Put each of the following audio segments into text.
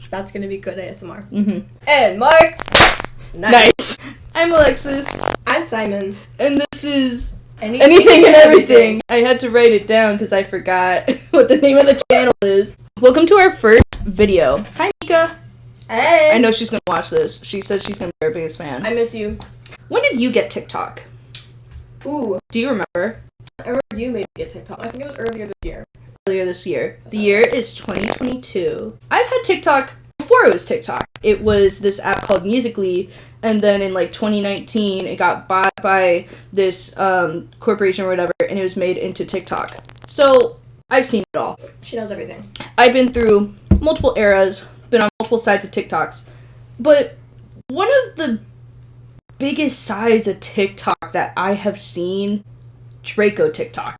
That's gonna be good ASMR. Mm-hmm. And Mark. Nice. I'm Alexis. I'm Simon. And this is Anything and Everything. I had to write it down because I forgot what the name of the channel is. Welcome to our first video. Hi, Mika. Hey. I know she's going to watch this. She said she's going to be our biggest fan. I miss you. When did you get TikTok? Ooh. Do you remember? I remember you made me get TikTok. I think it was earlier this year. Earlier this year. The year is 2022. I've had TikTok before it was TikTok. It was this app called Musical.ly, and then in like 2019 it got bought by this corporation or whatever, and it was made into TikTok. So I've seen it all. She knows everything. I've been through multiple eras, been on multiple sides of TikToks, but one of the biggest sides of TikTok that I have seen, Draco TikTok.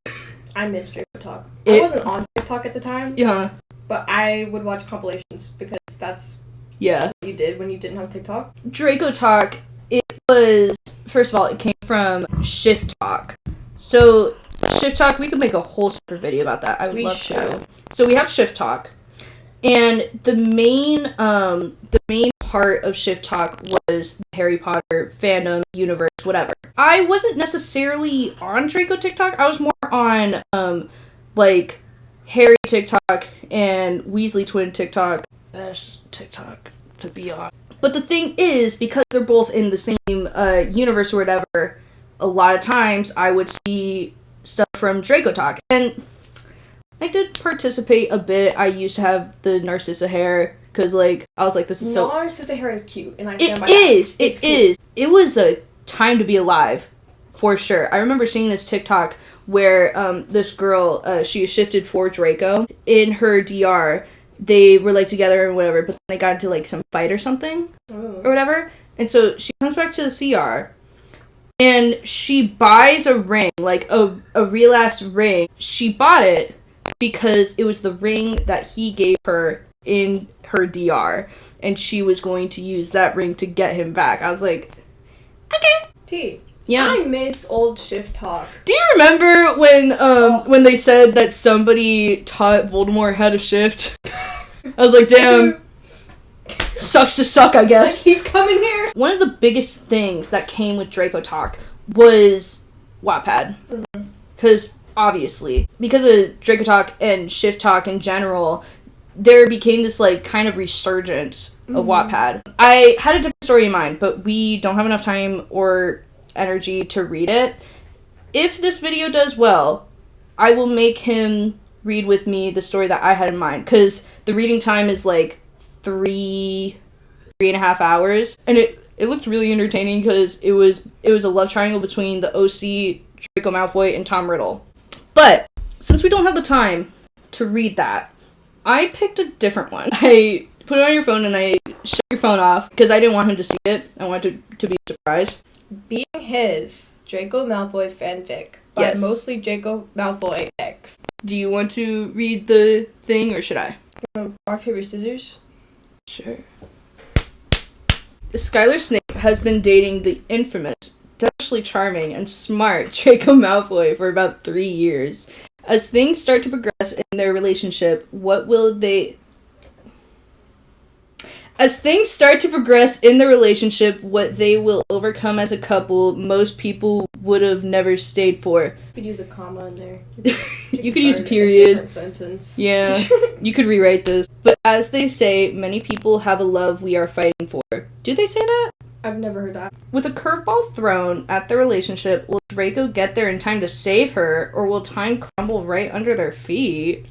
I miss Draco Talk. I wasn't on TikTok at the time. Yeah. But I would watch compilations because that's what you did when you didn't have TikTok. Draco Talk, it was, first of all, it came from Shift Talk. So, Shift Talk, we could make a whole separate video about that. I would love to. So, we have Shift Talk. And the main part of Shift Talk was the Harry Potter fandom, universe, whatever. I wasn't necessarily on Draco TikTok. I was more on, Harry TikTok and Weasley Twin TikTok. Best TikTok to be on. But the thing is, because they're both in the same universe or whatever, a lot of times I would see stuff from Draco Talk. And I did participate a bit. I used to have the Narcissa hair, because, I was like, this is so... Narcissa hair is cute, and I stand by that. It is. It was a time to be alive, for sure. I remember seeing this TikTok where this girl, she shifted for Draco. In her DR, they were, together and whatever, but they got into, some fight or something, or whatever. And so she comes back to the CR, and she buys a ring, a real-ass ring. She bought it because it was the ring that he gave her in her DR, and she was going to use that ring to get him back. I was like, okay. T. Yeah. I miss old Shift Talk. Do you remember when they said that somebody taught Voldemort how to shift? I was like, damn. Sucks to suck, I guess. He's coming here. One of the biggest things that came with Draco Talk was Wattpad. Because, obviously, because of Draco Talk and Shift Talk in general, there became this, kind of resurgence of Wattpad. I had a different story in mind, but we don't have enough time or energy to read it. If this video does well, I will make him read with me the story that I had in mind, because the reading time is, 3.5 hours, and it looked really entertaining because it was a love triangle between the OC, Draco Malfoy, and Tom Riddle. But, since we don't have the time to read that, I picked a different one. I put it on your phone and I shut your phone off because I didn't want him to see it. I wanted to be surprised. Being His Draco Malfoy Fanfic by mostly Draco Malfoy X. Do you want to read the thing or should I? Rock, paper, scissors? Sure. Skylar Snape has been dating the infamous, devilishly charming, and smart Draco Malfoy for about 3 years. As things start to progress in their relationship, what they will overcome as a couple, most people would have never stayed for. You could use a comma in there. You could use a period. A sentence. Yeah, you could rewrite this. But as they say, many people have a love we are fighting for. Do they say that? I've never heard that. With a curveball thrown at the relationship, will Draco get there in time to save her, or will time crumble right under their feet?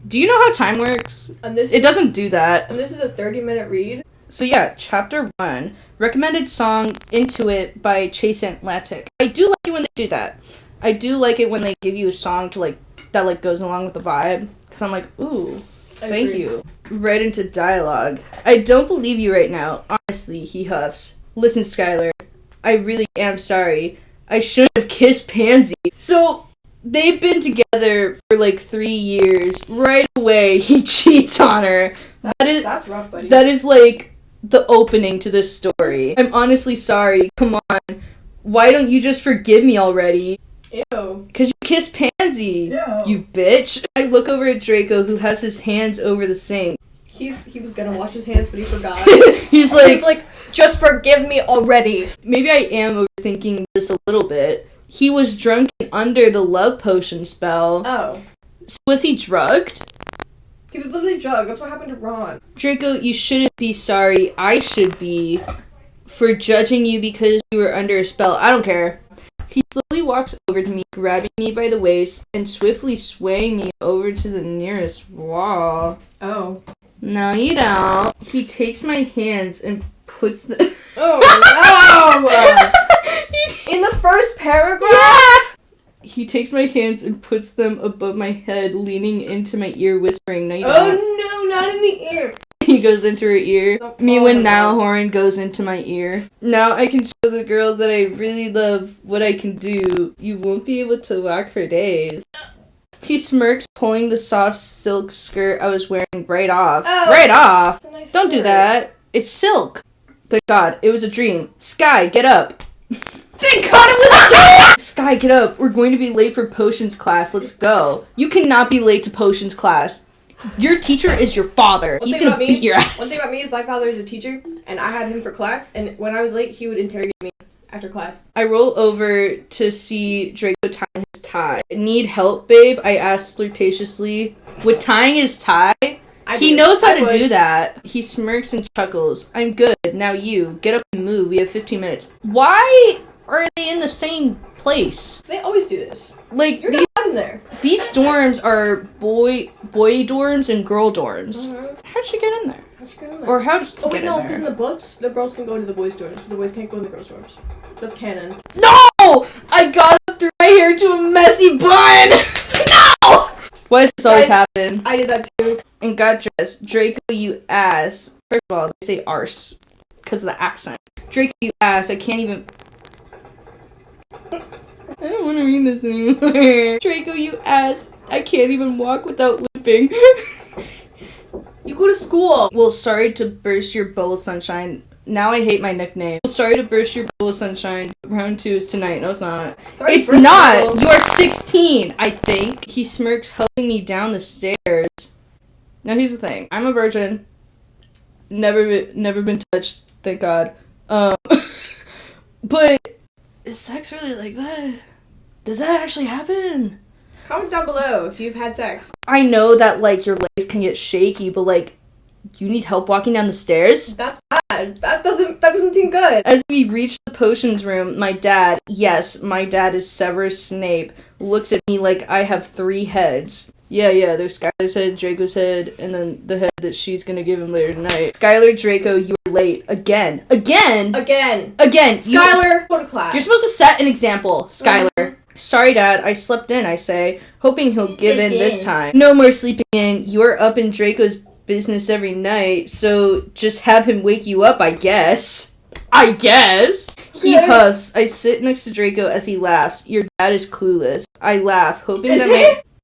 Do you know how time works? It doesn't do that. And this is a 30-minute read. So yeah, chapter 1. Recommended song Into It by Chase Atlantic. I do like it when they do that. I do like it when they give you a song to that goes along with the vibe. Because I'm like, ooh, thank you. Right into dialogue. I don't believe you right now. Honestly, he huffs. Listen, Skylar, I really am sorry. I shouldn't have kissed Pansy. So, they've been together for 3 years. Right away, he cheats on her. That's rough, buddy. That is the opening to this story. I'm honestly sorry. Come on. Why don't you just forgive me already? Ew. Because you kissed Pansy. Ew. You bitch. I look over at Draco, who has his hands over the sink. He was gonna wash his hands, but he forgot. He's like, just forgive me already. Maybe I am overthinking this a little bit. He was drunk and under the love potion spell. Oh. So was he drugged? He was literally drugged. That's what happened to Ron. Draco, you shouldn't be sorry. I should be for judging you because you were under a spell. I don't care. He slowly walks over to me, grabbing me by the waist and swiftly swaying me over to the nearest wall. Oh. No, you don't. He takes my hands and puts the... Oh, no! In the first paragraph? Yeah! He takes my hands and puts them above my head, leaning into my ear, whispering, no, you don't. Oh, no, not in the ear. He goes into her ear. Me when Niall Horan goes into my ear. Now I can show the girl that I really love what I can do. You won't be able to walk for days. He smirks, pulling the soft silk skirt I was wearing right off. Oh, right off! Nice Don't do that. It's silk. Thank God, it was a dream. Sky, get up. Thank God it was a dream! Sky, get up. We're going to be late for potions class. Let's go. You cannot be late to potions class. Your teacher is your father. He's gonna beat your ass. One thing about me is my father is a teacher, and I had him for class, and when I was late, he would interrogate me after class. I roll over to see Draco tying his tie. Need help, babe? I asked flirtatiously. With tying his tie? He knows how to do that. He smirks and chuckles. I'm good. Now you. Get up and move. We have 15 minutes. Why are they in the same place? They always do this. Like, you're not in there. These dorms are boy dorms and girl dorms. Mm-hmm. How'd she get in there? Or how did he get in there? Oh, wait, no, because in the books, the girls can go into the boys' dorms, but the boys can't go in the girls' dorms. That's canon. No! I got up through my hair to a messy bun! No! Why does this always happen? I did that too. And got dressed. Draco, you ass. First of all, they say arse. Because of the accent. Draco, you ass. I can't even... I don't want to read this anymore. Draco, you ass. I can't even walk without limping. You go to school. Well, sorry to burst your bubble, sunshine. Now I hate my nickname. Well, sorry to burst your bubble, sunshine. Round 2 is tonight. No, it's not. Sorry, it's not. You are 16, I think. He smirks, helping me down the stairs. Now, here's the thing. I'm a virgin. Never been touched. Thank God. But is sex really like that? Does that actually happen? Comment down below if you've had sex. I know that, like, your legs can get shaky, but, like, you need help walking down the stairs? That's bad. That doesn't seem good. As we reach the potions room, my dad is Severus Snape, looks at me like I have 3 heads. Yeah, there's Skylar's head, Draco's head, and then the head that she's gonna give him later tonight. Skylar, Draco, you were late. Again. Skylar, go to class. You're supposed to set an example, Skylar. Sorry, Dad, I slept in, I say, hoping he'll give in this time. No more sleeping in. You're up in Draco's business every night, so just have him wake you up, I guess. He huffs. I sit next to Draco as he laughs. Your dad is clueless. I laugh, hoping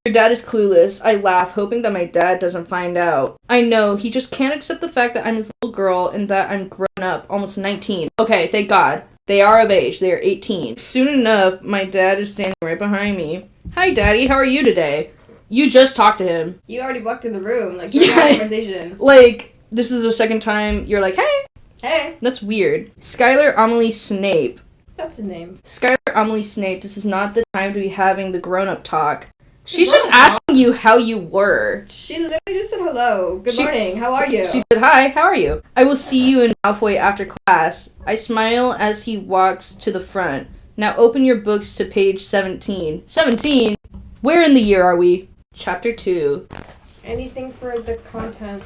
Your dad is clueless. I laugh, hoping that my dad doesn't find out. I know, he just can't accept the fact that I'm his little girl and that I'm grown up, almost 19. Okay, thank God. They are of age. They are 18. Soon enough, my dad is standing right behind me. Hi, Daddy. How are you today? You just talked to him. You already walked in the room. Like, you had a conversation. Like, this is the second time you're like, hey. Hey. That's weird. Skylar Amelie Snape. That's a name. Skylar Amelie Snape, this is not the time to be having the grown-up talk. She's just asking you how you were. She literally just said hello. Good morning. How are you? She said, hi, how are you? I will see you in Malfoy after class. I smile as he walks to the front. Now open your books to page 17. 17? Where in the year are we? Chapter 2. Anything for the content.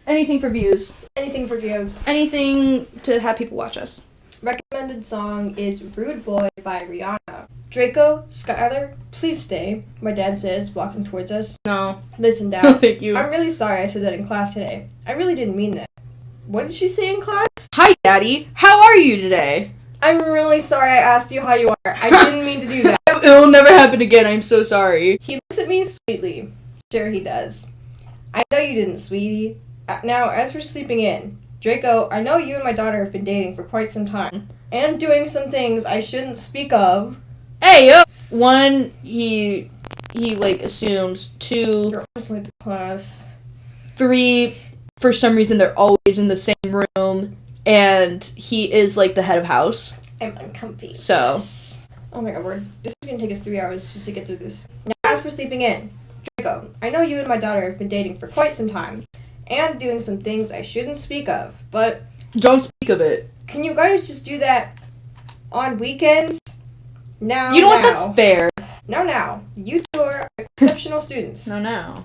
Anything for views. Anything for views. Anything to have people watch us. Recommended song is Rude Boy by Rihanna. Draco, Skylar, please stay, my dad says, walking towards us. No. Listen, Dad. No, thank you. I'm really sorry I said that in class today. I really didn't mean that. What did she say in class? Hi, Daddy. How are you today? I'm really sorry I asked you how you are. I didn't mean to do that. It'll never happen again. I'm so sorry. He looks at me sweetly. Sure he does. I know you didn't, sweetie. Now, as for sleeping in, Draco, I know you and my daughter have been dating for quite some time, and doing some things I shouldn't speak of. Hey, yo! 1, he like assumes. 2, you're always late to class. 3, for some reason they're always in the same room, and he is like the head of house. I'm uncomfy. So. Yes. Oh my god, this is gonna take us 3 hours just to get through this. Now, as for sleeping in, Draco, I know you and my daughter have been dating for quite some time, and doing some things I shouldn't speak of, but... Don't speak of it. Can you guys just do that on weekends? Now, You know what? That's fair. Now. You two are exceptional students. Now.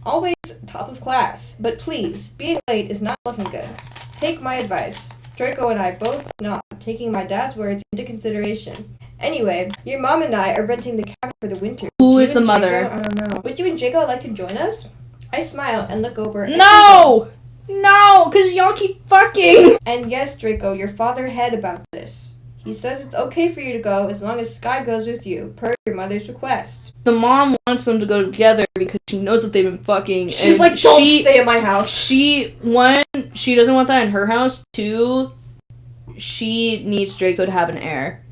Always top of class, but please, being late is not looking good. Take my advice. Draco and I both nod, taking my dad's words into consideration. Anyway, your mom and I are renting the cabin for the winter. Who is the mother? Draco, I don't know. Would you and Draco like to join us? I smile and look over at No! No, because y'all keep fucking. And yes, Draco, your father had about this. He says it's okay for you to go as long as Sky goes with you, per your mother's request. The mom wants them to go together because she knows that they've been fucking. She's and like, don't stay at my house. She doesn't want that in her house. 2, she needs Draco to have an heir.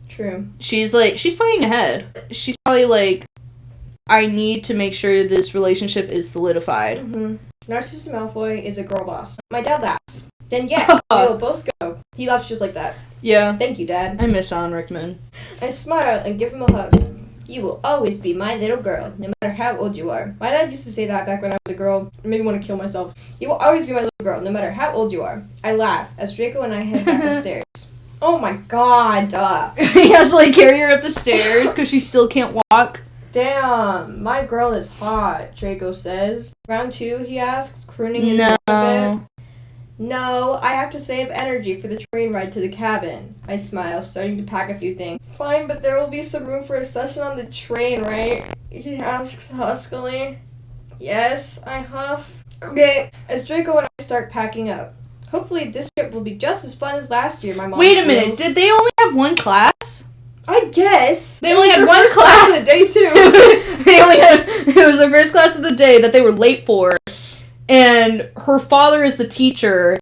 True. She's planning ahead. She's probably like, I need to make sure this relationship is solidified. Mm-hmm. Narcissus Malfoy is a girl boss. My dad laughs. Then yes, we'll both go. He laughs just like that. Yeah. Thank you, Dad. I miss Alan Rickman. I smile and give him a hug. You will always be my little girl, no matter how old you are. My dad used to say that back when I was a girl. It made me want to kill myself. You will always be my little girl, no matter how old you are. I laugh as Draco and I head back upstairs. Oh my god. He has to like carry her up the stairs because she still can't walk. Damn, my girl is hot, Draco says. Round 2, he asks, crooning his neck a bit. No, I have to save energy for the train ride to the cabin. I smile, starting to pack a few things. Fine, but there will be some room for a session on the train, right? He asks huskily. Yes, I huff. Okay, as Draco and I start packing up. Hopefully this trip will be just as fun as last year, my mom Wait a minute, did they only have one class? I guess. They only had one class of the day, too. It was the first class of the day that they were late for. And her father is the teacher.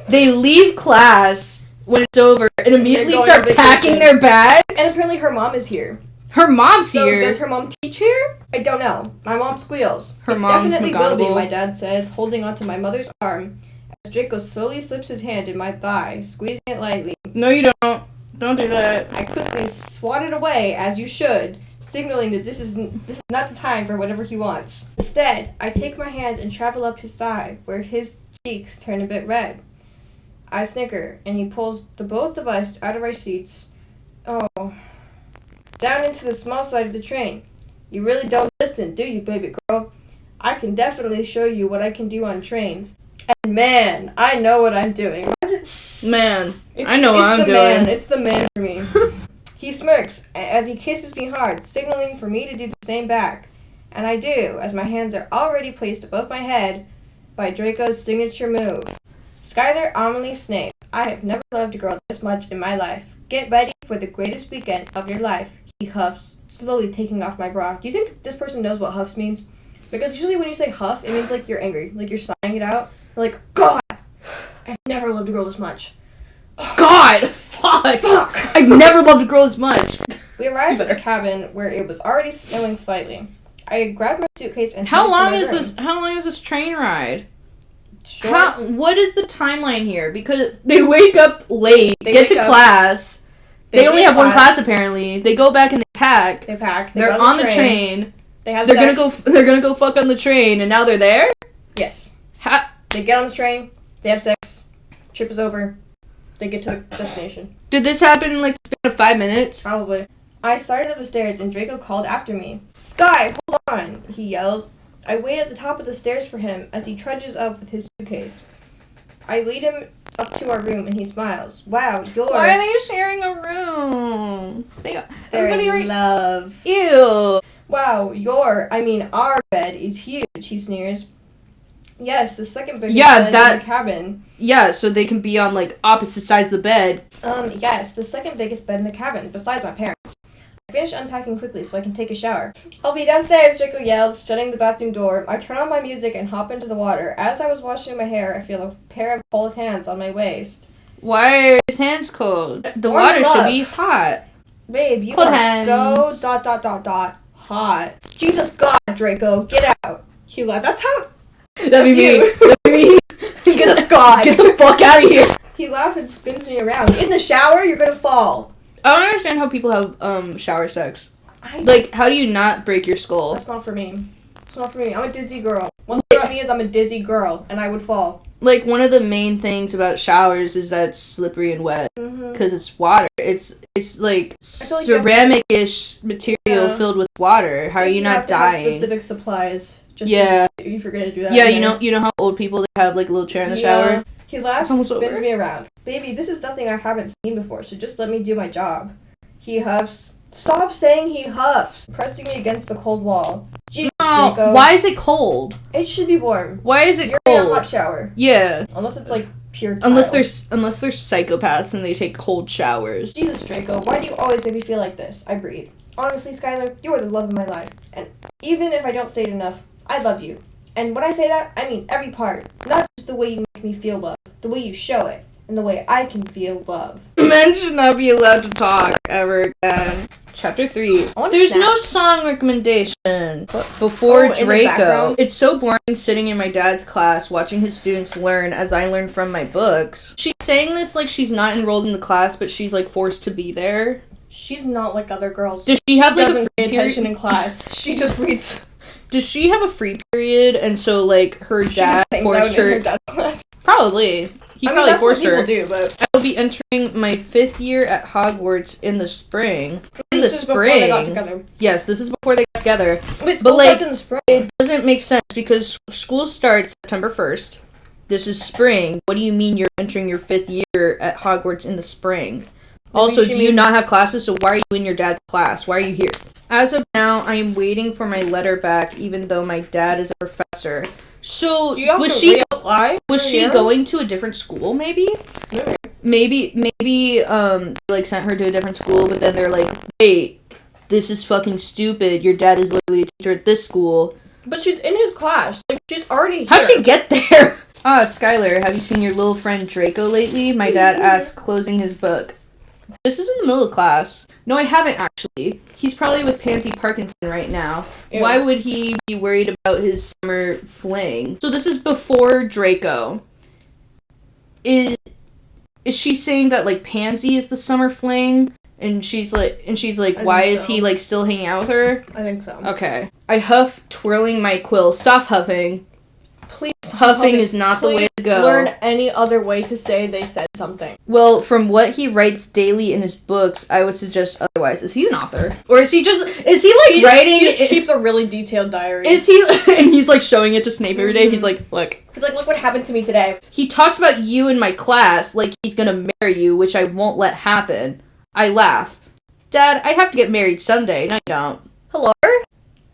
They leave class when it's over and immediately start packing their bags. And apparently her mom is here. Her mom's here. So does her mom teach here? I don't know. My mom squeals. Her mom's definitely will be, my dad says, holding onto my mother's arm as Draco slowly slips his hand in my thigh, squeezing it lightly. No, you don't. Don't do that. I quickly swat it away, as you should, signaling that this is not the time for whatever he wants. Instead, I take my hand and travel up his thigh, where his cheeks turn a bit red. I snicker, and he pulls the both of us out of our seats. Oh. Down into the small side of the train. You really don't listen, do you, baby girl? I can definitely show you what I can do on trains. And man, I know what I'm doing. Man, I know what I'm doing. It's the man for me. He smirks as he kisses me hard, signaling for me to do the same back. And I do, as my hands are already placed above my head by Draco's signature move. Skylar Amelie Snape, I have never loved a girl this much in my life. Get ready for the greatest weekend of your life, he huffs, slowly taking off my bra. Do you think this person knows what huffs means? Because usually when you say huff, it means like you're angry, like you're sighing it out. Like, God, I've never loved a girl this much. God! Fuck! I've never loved a girl this much. We arrived at the cabin where it was already snowing slightly. I grabbed my suitcase and How long is this train ride? What is the timeline here? Because they wake up late, get to class. They only have one class apparently. They go back and they pack. They pack. They're on the train. They have they're sex. They're gonna go fuck on the train, and now they're there. Yes. They get on the train. They have sex. Trip is over. They get to the destination. Did this happen in like the span of 5 minutes? Probably. I started up the stairs and Draco called after me. Sky, hold on, he yells. I wait at the top of the stairs for him as he trudges up with his suitcase. I lead him up to our room and he smiles. Wow, Why are they sharing a room? They're in love. Ew. Wow, our bed is huge, he sneers. Yes, the second biggest bed in the cabin. Yeah, so they can be on, like, opposite sides of the bed. Yes, the second biggest bed in the cabin, besides my parents. I finish unpacking quickly so I can take a shower. I'll be downstairs, Draco yells, shutting the bathroom door. I turn on my music and hop into the water. As I was washing my hair, I feel a pair of cold hands on my waist. Why are his hands cold? The water should be hot. Babe, you cold are hands. so ... hot. Jesus God, Draco, get out. He laughed. That'd be me. That'd be me. Get the fuck out of here. He laughs and spins me around. In the shower, you're gonna fall. I don't understand how people have shower sex. Like, how do you not break your skull? That's not for me. It's not for me. I'm a dizzy girl. One thing about me is I'm a dizzy girl, and I would fall. Like, one of the main things about showers is that it's slippery and wet. Because it's water. It's like ceramic-ish material filled with water. How are you not dying? Have specific supplies. Just if you're gonna do that. Yeah, you know how old people, they have like a little chair in the shower? He laughs and spins me around. Baby, this is something I haven't seen before, so just let me do my job. He huffs. Stop saying he huffs. Pressing me against the cold wall. Jeez, Draco. Why is it cold? It should be warm. Why is it You're cold? in a hot shower. Yeah. Unless it's like pure tile. Unless they're psychopaths and they take cold showers. Jesus, Draco, why do you always make me feel like this? I breathe. Honestly, Skylar, you are the love of my life. And even if I don't say it enough, I love you. And when I say that, I mean every part. Not just the way you make me feel love, the way you show it, and the way I can feel love. Men should not be allowed to talk ever again. Chapter 3. There's no song recommendation before Draco. It's so boring sitting in my dad's class watching his students learn as I learn from my books. She's saying this like she's not enrolled in the class, but she's like forced to be there. She's not like other girls. Does she have like doesn't pay attention in class? She just reads. Does she have a free period and so like her dad forced her? In her dad's class. Probably. He probably that's forced what her. People do, but I will be entering my 5th year at Hogwarts in the spring. This is before they got together. Yes, this is before they got together. Wait, school starts in the spring. It doesn't make sense because school starts September 1st. This is spring. What do you mean you're entering your 5th year at Hogwarts in the spring? Also, do you not have classes? So why are you in your dad's class? Why are you here? As of now, I am waiting for my letter back, even though my dad is a professor. So was she going to a different school? Maybe like sent her to a different school, but then they're like, wait, this is fucking stupid. Your dad is literally a teacher at this school. But she's in his class. Like she's already here. How'd she get there? Skylar, have you seen your little friend Draco lately? My dad asked, closing his book. This is in the middle of class. No, I haven't actually. He's probably with Pansy Parkinson right now. Ew. Why would he be worried about his summer fling? So this is before Draco. Is she saying that like Pansy is the summer fling? And she's like, why is he like still hanging out with her? I think so. Okay. I huff, twirling my quill. Stop huffing. Please huffing is not the way to go. Learn any other way to say they said something. Well, from what he writes daily in his books, I would suggest otherwise. Is he an author? Or is he writing? He just keeps a really detailed diary. Is he, and he's like showing it to Snape every day? He's like, look. He's like, look what happened to me today. He talks about you in my class like he's gonna marry you, which I won't let happen. I laugh. Dad, I'd have to get married someday. No, you don't. Hello?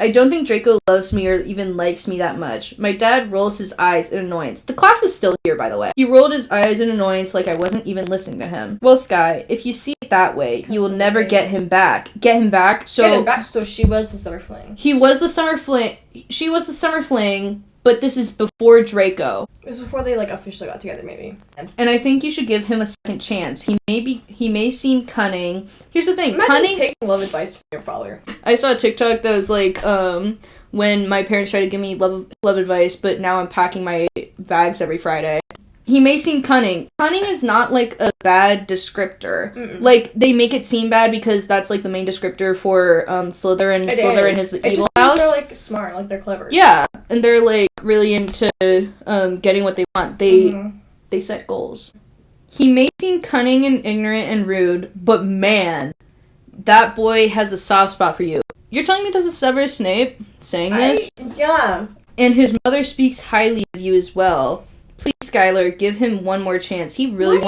I don't think Draco loves me or even likes me that much. My dad rolls his eyes in annoyance. The class is still here, by the way. He rolled his eyes in annoyance like I wasn't even listening to him. Well, Sky, if you see it that way, you will never get him back. Get him back? So she was the summer fling. He was the summer fling. She was the summer fling, but this is before Draco. It was before they, like, officially got together, maybe. And I think you should give him a second chance. He may seem cunning. Here's the thing, Imagine taking love advice from your father. I saw a TikTok that was like, when my parents try to give me love advice, but now I'm packing my bags every Friday. He may seem cunning. Cunning is not, like, a bad descriptor. Mm-mm. Like, they make it seem bad because that's, like, the main descriptor for Slytherin. Slytherin is the evil house. They're, like, smart. Like, they're clever. Yeah. And they're, like, really into getting what they want. They set goals. He may seem cunning and ignorant and rude, but man, that boy has a soft spot for you. You're telling me this is Severus Snape saying this? Yeah. And his mother speaks highly of you as well. Please, Skylar, give him one more chance. He really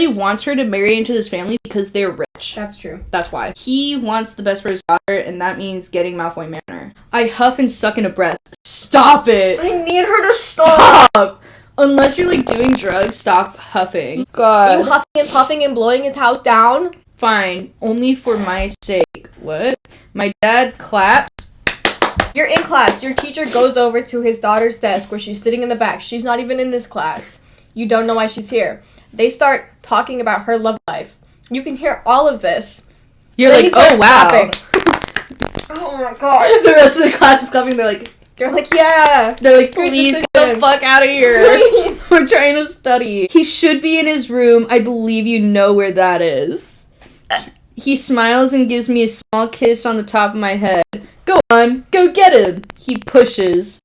wants her to marry into this family because they're rich. That's true. That's why. He wants the best for his daughter, and that means getting Malfoy Manor. I huff and suck in a breath. Stop it! I need her to stop! Unless you're, like, doing drugs, stop huffing. God. You huffing and puffing and blowing his house down? Fine. Only for my sake. What? My dad claps. You're in class. Your teacher goes over to his daughter's desk where she's sitting in the back. She's not even in this class. You don't know why she's here. They start talking about her love life. You can hear all of this. You're like, oh, wow. Oh, my God. The rest of the class is coming. They're like, They're like, yeah. They're like, Great please get decision. the fuck out of here. Please. We're trying to study. He should be in his room. I believe you know where that is. He smiles and gives me a small kiss on the top of my head. Go on, go get him. He pushes.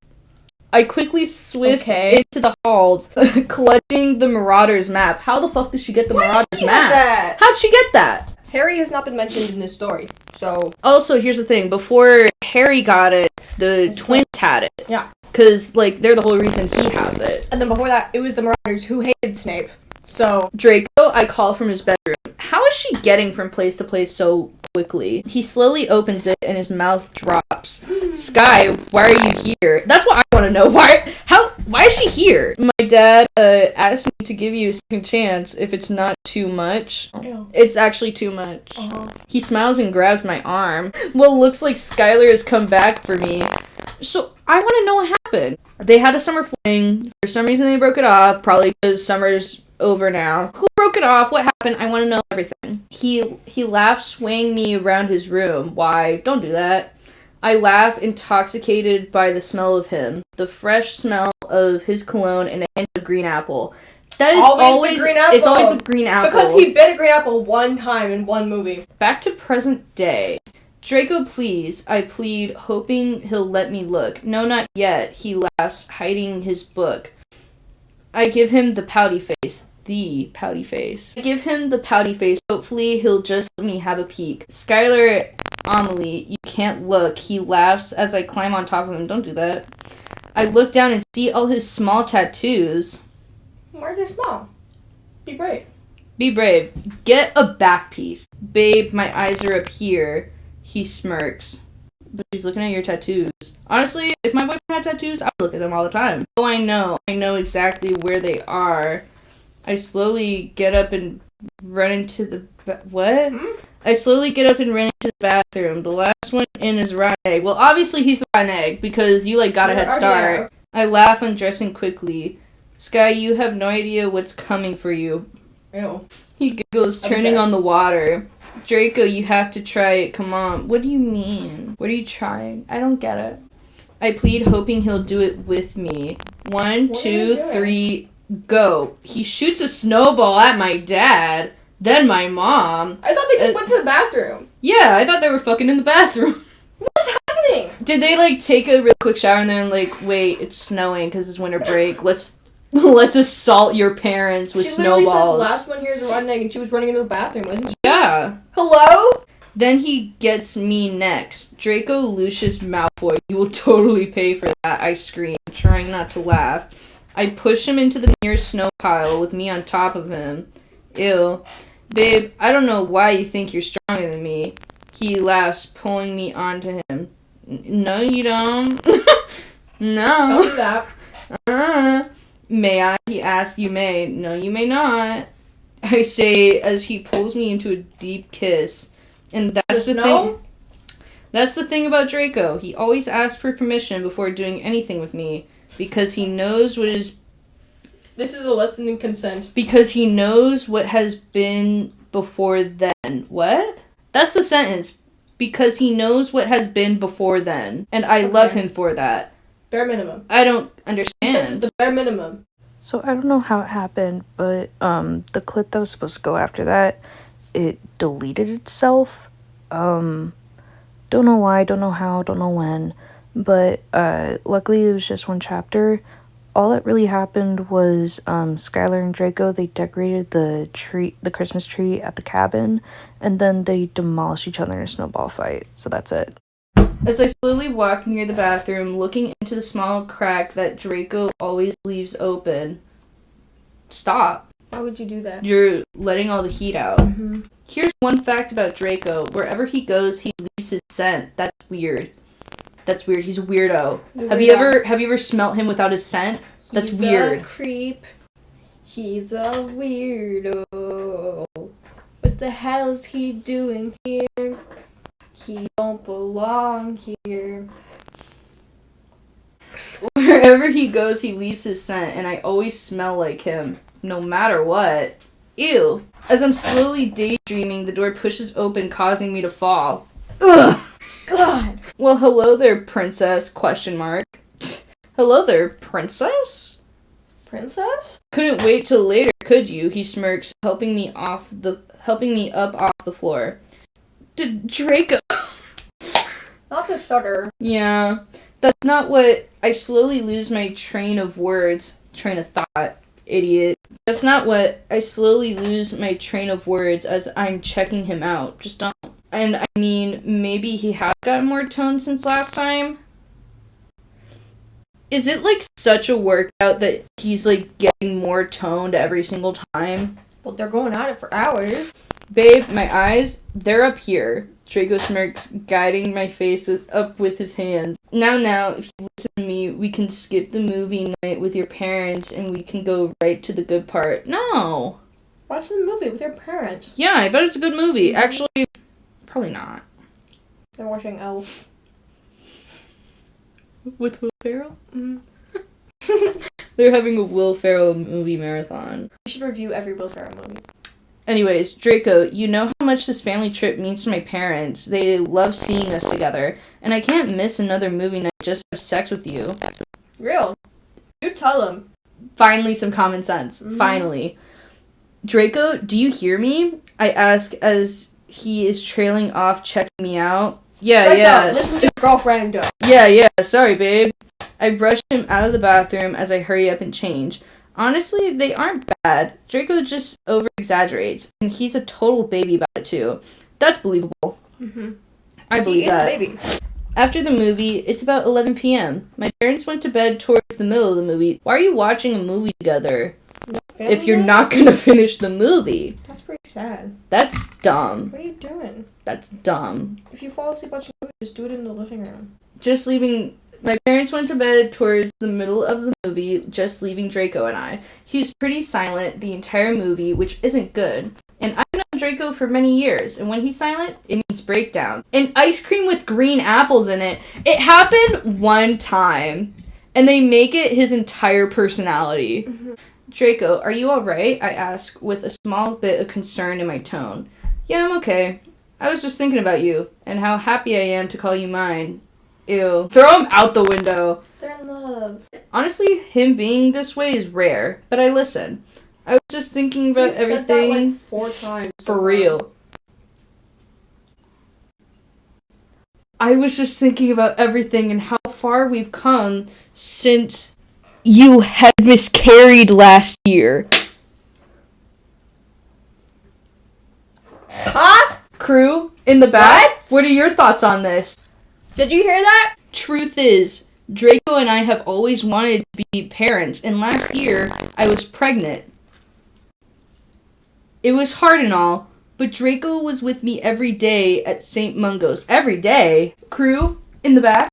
I quickly swift into the halls, clutching the Marauders map. How the fuck did she get the Marauders map? How'd she get that? Harry has not been mentioned in this story, so... Also, here's the thing. Before Harry got it, the twins had it. Yeah. Because, like, they're the whole reason he has it. And then before that, it was the Marauders who hated Snape, so... Draco, I call from his bedroom. How is she getting from place to place so quickly? He slowly opens it and his mouth drops. Sky, why are you here? That's what I want to know. Why is she here? My dad asked me to give you a second chance if it's not too much. Ew. It's actually too much. Uh-huh. He smiles and grabs my arm. Well, looks like Skylar has come back for me. So, I want to know what happened. They had a summer fling. For some reason, they broke it off. Probably because summer's over now. Who broke it off? What happened? I want to know everything. He laughs, swaying me around his room. Why? Don't do that. I laugh, intoxicated by the smell of him. The fresh smell of his cologne and a hint of green apple. That is always the green apple. It's always a green apple. Because he bit a green apple one time in one movie. Back to present day. Draco, please, I plead, hoping he'll let me look. No, not yet, he laughs, hiding his book. I give him the pouty face. The pouty face. I give him the pouty face. Hopefully, he'll just let me have a peek. Skylar, Amelie, you can't look. He laughs as I climb on top of him. Don't do that. I look down and see all his small tattoos. Why are they small? Be brave. Be brave. Get a back piece. Babe, my eyes are up here. He smirks. But she's looking at your tattoos. Honestly, if my boyfriend had tattoos, I would look at them all the time. Oh, I know. I know exactly where they are. I slowly get up and run into the... What? I slowly get up and run into the bathroom. The last one in is rotten egg. Well, obviously he's the rotten egg, because you, got a head start. I laugh, undressing quickly. Sky, you have no idea what's coming for you. Ew. He giggles, turning on the water. Draco, you have to try it. Come on. What do you mean? What are you trying? I don't get it. I plead, hoping he'll do it with me. 1, 2, 3, go. He shoots a snowball at my dad, then my mom. I thought they just went to the bathroom. Yeah, I thought they were fucking in the bathroom. What's happening? Did they, take a real quick shower and then, wait, it's snowing because it's winter break. Let's assault your parents with snowballs. She literally said the last one here is a rotten egg and she was running into the bathroom, wasn't she? Yeah. Hello? Then he gets me next. Draco Lucius Malfoy. You will totally pay for that, I scream, trying not to laugh. I push him into the nearest snow pile with me on top of him. Ew. Babe, I don't know why you think you're stronger than me. He laughs, pulling me onto him. No, you don't. No. Don't do that. May I? He asks. You may. No, you may not. I say as he pulls me into a deep kiss. And that's the thing. That's the thing about Draco. He always asks for permission before doing anything with me. Because he knows what is... This is a lesson in consent. Because he knows what has been before then. What? That's the sentence. Because he knows what has been before then. And I love him for that. Bare minimum. I don't understand. It's the bare minimum. So I don't know how it happened, but the clip that was supposed to go after that, it deleted itself. Don't know why, don't know how, don't know when, but luckily it was just one chapter. All that really happened was Skylar and Draco, they decorated the Christmas tree at the cabin, and then they demolished each other in a snowball fight. So that's it. As I slowly walk near the bathroom, looking into the small crack that Draco always leaves open. Stop. Why would you do that? You're letting all the heat out. Mm-hmm. Here's one fact about Draco. Wherever he goes, he leaves his scent. That's weird. That's weird. He's a weirdo. Have you ever smelt him without his scent? That's weird. He's a creep. He's a weirdo. What the hell is he doing here? He don't belong here. Wherever he goes, he leaves his scent, and I always smell like him, no matter what. Ew. As I'm slowly daydreaming, the door pushes open, causing me to fall. Ugh. God. Well, hello there, princess, question mark. Hello there, princess? Princess? Couldn't wait till later, could you? He smirks, helping me up off the floor. Draco. Not to stutter. Yeah, that's not what... I slowly lose my train of thought, idiot. That's not what... I slowly lose my train of words as I'm checking him out. Just don't... And I mean, maybe he has gotten more tone since last time? Is it, like, such a workout that he's, like, getting more toned every single time? Well, they're going at it for hours. Babe, my eyes, they're up here. Draco smirks, guiding my face up with his hands. Now, if you listen to me, we can skip the movie night with your parents and we can go right to the good part. No. Watch the movie with your parents. Yeah, I bet it's a good movie. Actually, probably not. They're watching Elf. With Will Ferrell? Mm-hmm. They're having a Will Ferrell movie marathon. We should review every Will Ferrell movie. Anyways, Draco, you know how much this family trip means to my parents. They love seeing us together, and I can't miss another movie night just to have sex with you. Real. You tell them. Finally, some common sense. Mm-hmm. Finally. Draco, do you hear me? I ask as he is trailing off, checking me out. Yeah. Listen to your girlfriend. Yeah, sorry, babe. I brush him out of the bathroom as I hurry up and change. Honestly, they aren't bad. Draco just over-exaggerates, and he's a total baby about it, too. That's believable. Mm-hmm. I believe that. He is a baby. After the movie, it's about 11 p.m. My parents went to bed towards the middle of the movie. Why are you watching a movie together if you're not going to finish the movie? That's pretty sad. That's dumb. What are you doing? That's dumb. If you fall asleep watching a movie, just do it in the living room. My parents went to bed towards the middle of the movie, just leaving Draco and I. He was pretty silent the entire movie, which isn't good. And I've known Draco for many years, and when he's silent, it means breakdown. And ice cream with green apples in it. It happened one time, and they make it his entire personality. Mm-hmm. Draco, are you alright? I ask, with a small bit of concern in my tone. Yeah, I'm okay. I was just thinking about you, and how happy I am to call you mine. Ew. Throw him out the window. They're in love. Honestly, him being this way is rare, but I listen. I was just thinking about everything. Said that like 4 times. For real. I was just thinking about everything and how far we've come since you had miscarried last year. Huh? Crew, in the back, what are your thoughts on this? Did you hear that? Truth is, Draco and I have always wanted to be parents, and last year, I was pregnant. It was hard and all, but Draco was with me every day at St. Mungo's. Every day? Crew, in the back?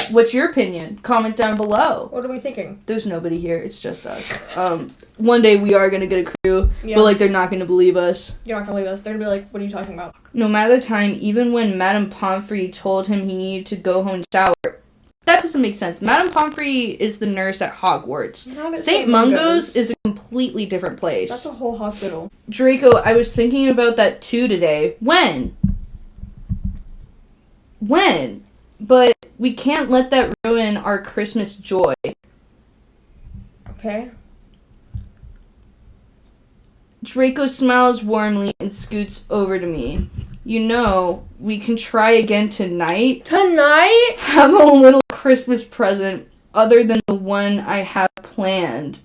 What's your opinion? Comment down below. What are we thinking? There's nobody here. It's just us. One day we are going to get a crew, but, like, they're not going to believe us. You're not going to believe us. They're going to be like, what are you talking about? No matter the time, even when Madame Pomfrey told him he needed to go home and shower, that doesn't make sense. Madame Pomfrey is the nurse at Hogwarts. St. Mungo's is a completely different place. That's a whole hospital. Draco, I was thinking about that too today. When? But we can't let that ruin our Christmas joy. Okay. Draco smiles warmly and scoots over to me. You know, we can try again tonight. Tonight? Have a little Christmas present other than the one I have planned.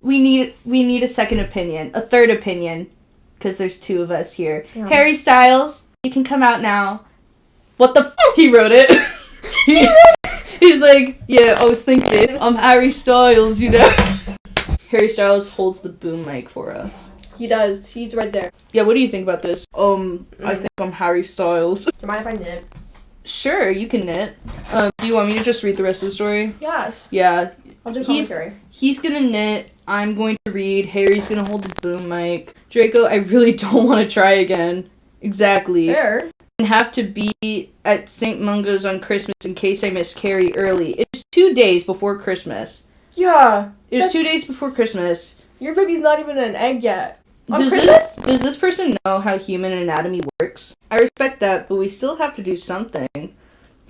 We need a second opinion, a third opinion, because there's 2 of us here. Yeah. Harry Styles, you can come out now. What the f***? He wrote it. He's like, yeah, I was thinking, I'm Harry Styles, you know? Harry Styles holds the boom mic for us. He does. He's right there. Yeah, what do you think about this? I think I'm Harry Styles. Do you mind if I knit? Sure, you can knit. Do you want me to just read the rest of the story? Yes. Yeah. I'll do commentary. He's gonna knit. I'm going to read. Harry's gonna hold the boom mic. Draco, I really don't want to try again. Exactly. Fair. And have to be at St. Mungo's on Christmas in case I miscarry early. It's 2 days before Christmas. Yeah. It's 2 days before Christmas. Your baby's not even an egg yet. Does this person know how human anatomy works? I respect that, but we still have to do something.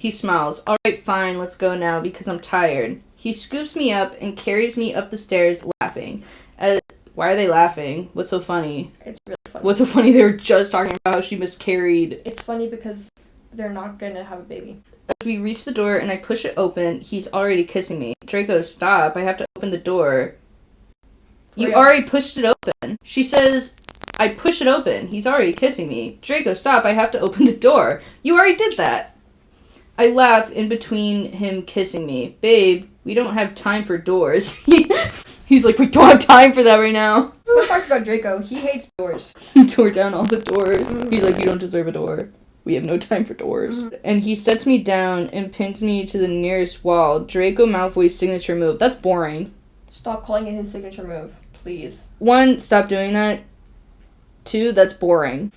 He smiles. Alright, fine, let's go now because I'm tired. He scoops me up and carries me up the stairs laughing. Why are they laughing? What's so funny? It's really funny. What's so funny? They were just talking about how she miscarried. It's funny because they're not gonna have a baby. As we reach the door and I push it open, he's already kissing me. Draco, stop. I have to open the door. You already pushed it open. She says, I push it open. He's already kissing me. Draco, stop. I have to open the door. You already did that. I laugh in between him kissing me. Babe, we don't have time for doors. He's like, we don't have time for that right now. Fun fact about Draco, he hates doors. He tore down all the doors. He's like, you don't deserve a door. We have no time for doors. And he sets me down and pins me to the nearest wall. Draco Malfoy's signature move. That's boring. Stop calling it his signature move, please. 1, stop doing that. 2, that's boring.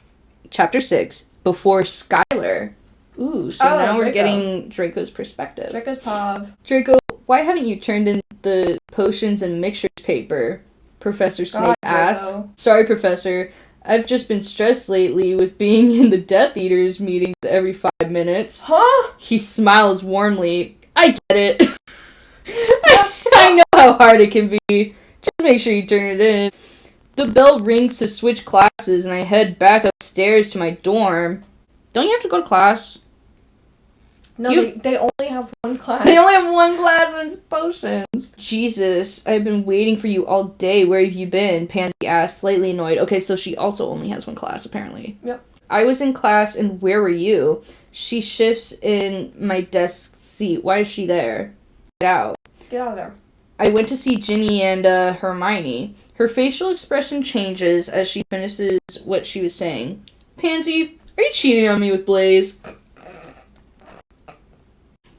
Chapter 6, Before Skylar. Ooh, so now we're getting Draco's perspective. Draco's Pav. Draco, why haven't you turned in the potions and mixtures paper? Professor Snape asks. Sorry, Professor. I've just been stressed lately with being in the Death Eaters meetings every 5 minutes. Huh? He smiles warmly. I get it. I know how hard it can be. Just make sure you turn it in. The bell rings to switch classes and I head back upstairs to my dorm. Don't you have to go to class? No, they only have one class. They only have one class and it's potions. Jesus, I've been waiting for you all day. Where have you been? Pansy asked, slightly annoyed. Okay, so she also only has one class, apparently. Yep. I was in class, and where were you? She shifts in my desk seat. Why is she there? Get out. Get out of there. I went to see Ginny and Hermione. Her facial expression changes as she finishes what she was saying. Pansy, are you cheating on me with Blaze?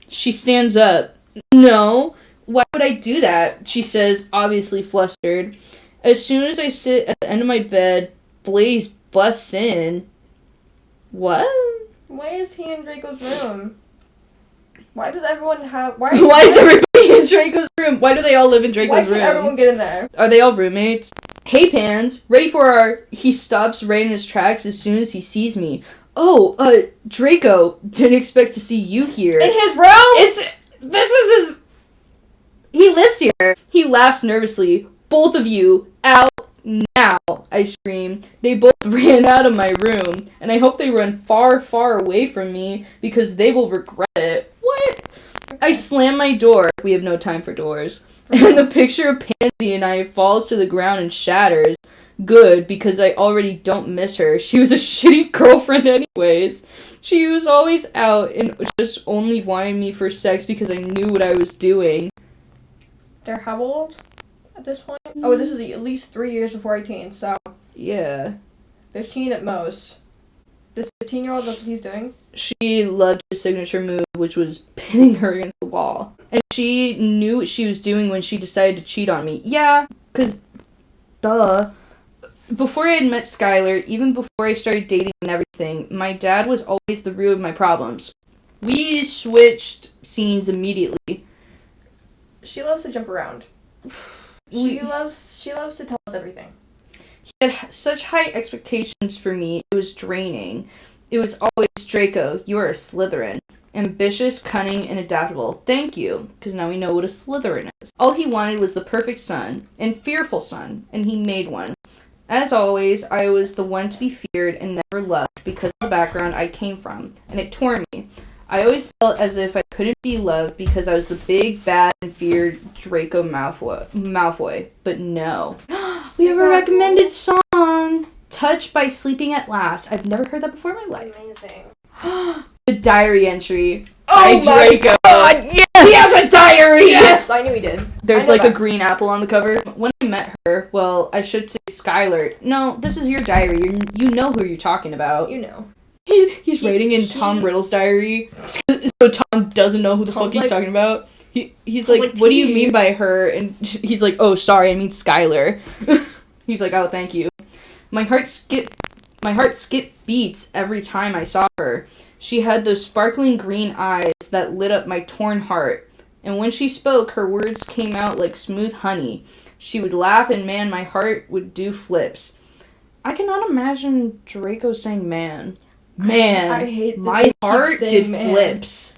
She stands up. No, why would I do that? She says, obviously flustered. As soon as I sit at the end of my bed, Blaze busts in. What? Why is he in Draco's room? Why does everyone have... Why is everybody in Draco's room? Why do they all live in Draco's room? Why can't everyone get in there? Are they all roommates? Hey, Pans. Ready for our... He stops right in his tracks as soon as he sees me. Oh, Draco, didn't expect to see you here. In his room? This is his... He lives here. He laughs nervously. Both of you, out now, I scream. They both ran out of my room, and I hope they run far, far away from me, because they will regret it. What? I slam my door. We have no time for doors. And the picture of Pansy and I falls to the ground and shatters. Good, because I already don't miss her. She was a shitty girlfriend anyways. She was always out and just only wanted me for sex because I knew what I was doing. They're how old at this point? Oh, this is at least 3 years before 18, so... Yeah. 15 at most. This 15-year-old, that's what he's doing? She loved his signature move, which was pinning her against the wall. And she knew what she was doing when she decided to cheat on me. Yeah, because... Duh. Before I had met Skylar, even before I started dating and everything, my dad was always the root of my problems. We switched scenes immediately. She loves to jump around. She loves to tell us everything. He had such high expectations for me, it was draining. It was always, Draco, you are a Slytherin. Ambitious, cunning, and adaptable. Thank you, because now we know what a Slytherin is. All he wanted was the perfect son, and fearful son, and he made one. As always, I was the one to be feared and never loved because of the background I came from, and it tore me. I always felt as if I couldn't be loved because I was the big, bad, and feared Draco Malfoy. But no. We have a recommended song! Touched by Sleeping at Last. I've never heard that before in my life. Amazing. The diary entry Oh by Draco. God, yes! He has a diary! Yes, I knew he did. There's like a green apple on the cover. When I met her, well, I should say Skylar. No, this is your diary. You know who you're talking about. You know. He's writing in Tom Riddle's diary, so Tom doesn't know who the fuck he's talking about. He's like, what do you mean by her? And he's like, oh, sorry, I mean Skylar. He's like, oh, thank you. My heart skipped beats every time I saw her. She had those sparkling green eyes that lit up my torn heart. And when she spoke, her words came out like smooth honey. She would laugh and man, my heart would do flips. I cannot imagine Draco saying man. Man, I hate that my heart did man. flips.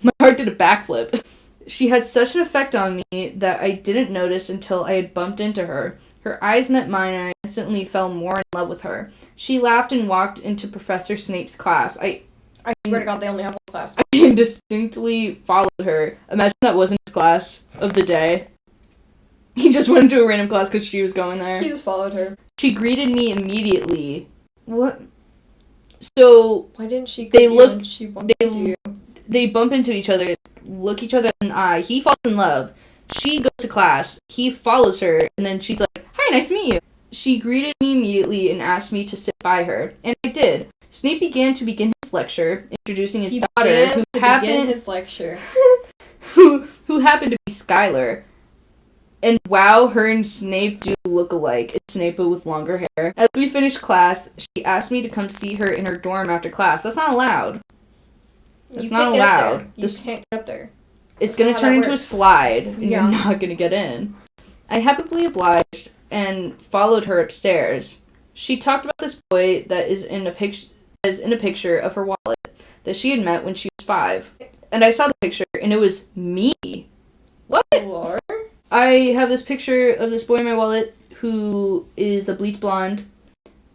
My heart did a backflip. She had such an effect on me that I didn't notice until I had bumped into her. Her eyes met mine and I instantly fell more in love with her. She laughed and walked into Professor Snape's class. I swear to God, they only have one class. I distinctly followed her. Imagine that wasn't his class of the day. He just went into a random class because she was going there. He just followed her. She greeted me immediately. What? So why didn't she? They look. She bumped into you. They bump into each other, look each other in the eye. He falls in love. She goes to class. He follows her, and then she's like, "Hi, nice to meet you." She greeted me immediately and asked me to sit by her, and I did. Snape began his lecture, introducing his daughter, who happened to be Skylar. And wow, her and Snape do look alike. It's Snape with longer hair. As we finished class, she asked me to come see her in her dorm after class. That's not allowed. That's not allowed. You can't get up there. It's going to turn into a slide, and you're not going to get in. I happily obliged and followed her upstairs. She talked about this boy that is in a picture of her wallet that she had met when she was 5. And I saw the picture, and it was me. What? Lord. I have this picture of this boy in my wallet who is a bleach blonde,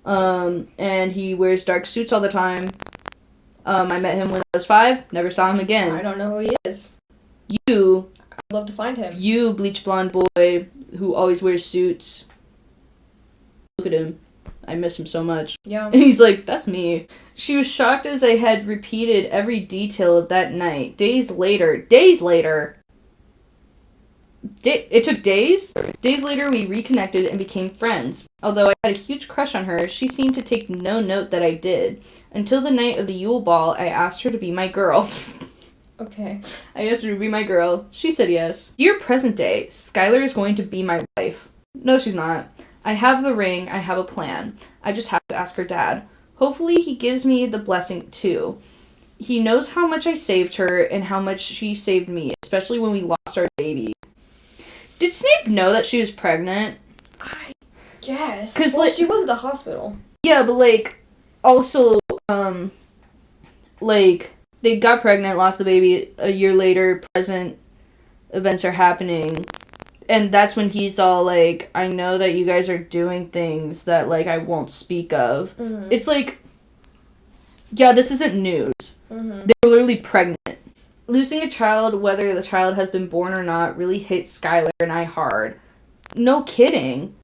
and he wears dark suits all the time. I met him when I was 5, never saw him again. I don't know who he is. You... I'd love to find him. You, bleach blonde boy who always wears suits. Look at him. I miss him so much. Yeah. And he's like, that's me. She was shocked as I had repeated every detail of that night. Days later... It took days? Days later, we reconnected and became friends. Although I had a huge crush on her, she seemed to take no note that I did. Until the night of the Yule Ball, I asked her to be my girl. Okay. I asked her to be my girl. She said yes. Dear present day, Skylar is going to be my wife. No, she's not. I have the ring. I have a plan. I just have to ask her dad. Hopefully he gives me the blessing too. He knows how much I saved her and how much she saved me, especially when we lost our baby. Did Snape know that she was pregnant? I guess. Because she was at the hospital. Yeah, but, also, they got pregnant, lost the baby, a year later, present events are happening, and that's when he's all like, I know that you guys are doing things that, I won't speak of. Mm-hmm. It's yeah, this isn't news. Mm-hmm. They were literally pregnant. Losing a child, whether the child has been born or not, really hit Skylar and I hard. No kidding.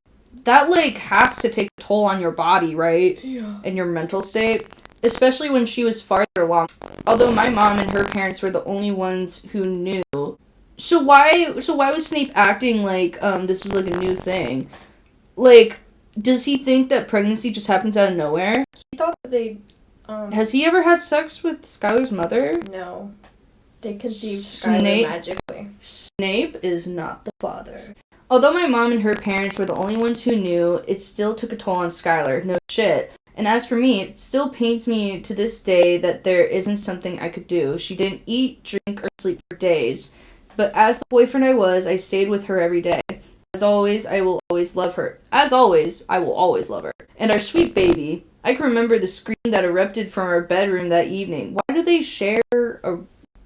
That, has to take a toll on your body, right? Yeah. And your mental state. Especially when she was farther along. Although my mom and her parents were the only ones who knew. So why was Snape acting like, this was, a new thing? Does he think that pregnancy just happens out of nowhere? He thought that they, Has he ever had sex with Skylar's mother? No. They conceived Skylar magically. Snape is not the father. Although my mom and her parents were the only ones who knew, it still took a toll on Skylar. No shit. And as for me, it still pains me to this day that there isn't something I could do. She didn't eat, drink, or sleep for days. But as the boyfriend I was, I stayed with her every day. As always, I will always love her. As always, I will always love her. And our sweet baby. I can remember the scream that erupted from our bedroom that evening. Why do they share a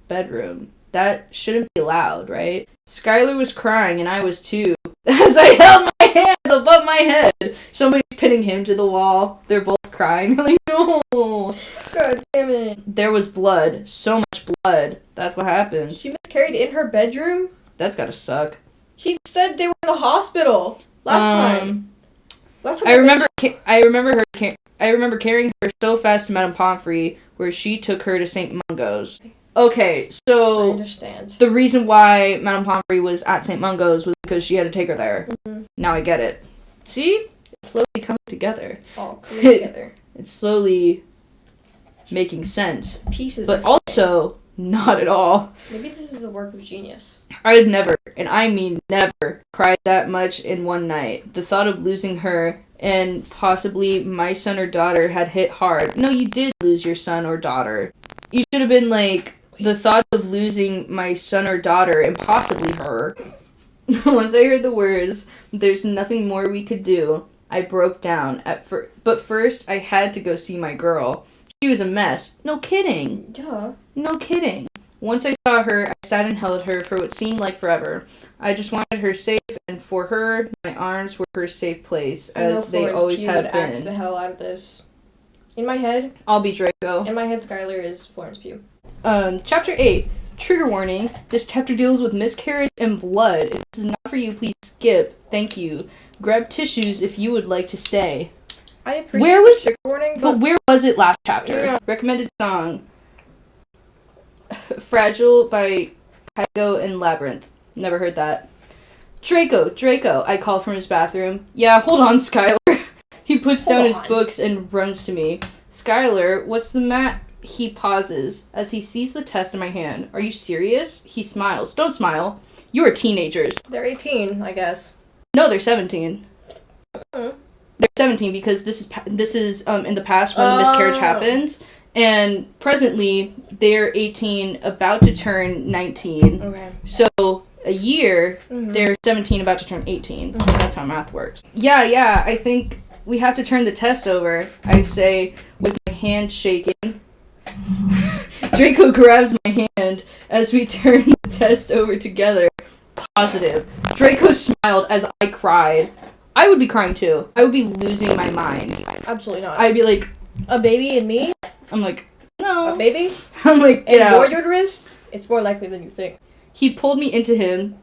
bedroom? That shouldn't be allowed, right? Skylar was crying, and I was too. As I held my hands above my head, somebody's pinning him to the wall. They're both crying. They're like, no. God damn it. There was blood. So much blood. That's what happened. She miscarried in her bedroom? That's gotta suck. He said they were in the hospital last time. I remember carrying her so fast to Madame Pomfrey, where she took her to St. Mungo's. Okay, so I understand. The reason why Madame Pomfrey was at St. Mungo's was because she had to take her there. Mm-hmm. Now I get it. See? It's slowly coming together. All coming together. It's slowly making sense. Pieces. But also, not at all. Maybe this is a work of genius. I've never, and I mean never, cried that much in one night. The thought of losing her and possibly my son or daughter had hit hard. No, you did lose your son or daughter. You should have been the thought of losing my son or daughter, and possibly her. Once I heard the words, there's nothing more we could do, I broke down. But first, I had to go see my girl. She was a mess. No kidding. Duh. No kidding. Once I saw her, I sat and held her for what seemed like forever. I just wanted her safe, and for her, my arms were her safe place, as they always have been. Axe the hell out of this. In my head, I'll be Draco. In my head, Skylar is Florence Pugh. Chapter 8. Trigger warning. This chapter deals with miscarriage and blood. If this is not for you, please skip. Thank you. Grab tissues if you would like to stay. I appreciate the trigger warning, but where was it last chapter? Yeah. Recommended song. Fragile by Kygo and Labyrinth. Never heard that. Draco, I call from his bathroom. Yeah, hold on, Skylar. He puts down his books and runs to me. Skylar, what's the matter? He pauses as he sees the test in my hand. Are you serious? He smiles. Don't smile. You are teenagers. They're 18, I guess. No, they're 17. They're 17 because this is in the past when the miscarriage happened. And presently, they're 18, about to turn 19. Okay. So, a year, they're 17, about to turn 18. That's how math works. Yeah, I think we have to turn the test over, I say, with my hand shaking. Draco grabs my hand as we turn the test over together. Positive. Draco smiled as I cried. I would be crying too. I would be losing my mind. Absolutely not. I'd be like... A baby and me? I'm like, no. A baby? I'm like, get out. And more uterus? It's more likely than you think. He pulled me into him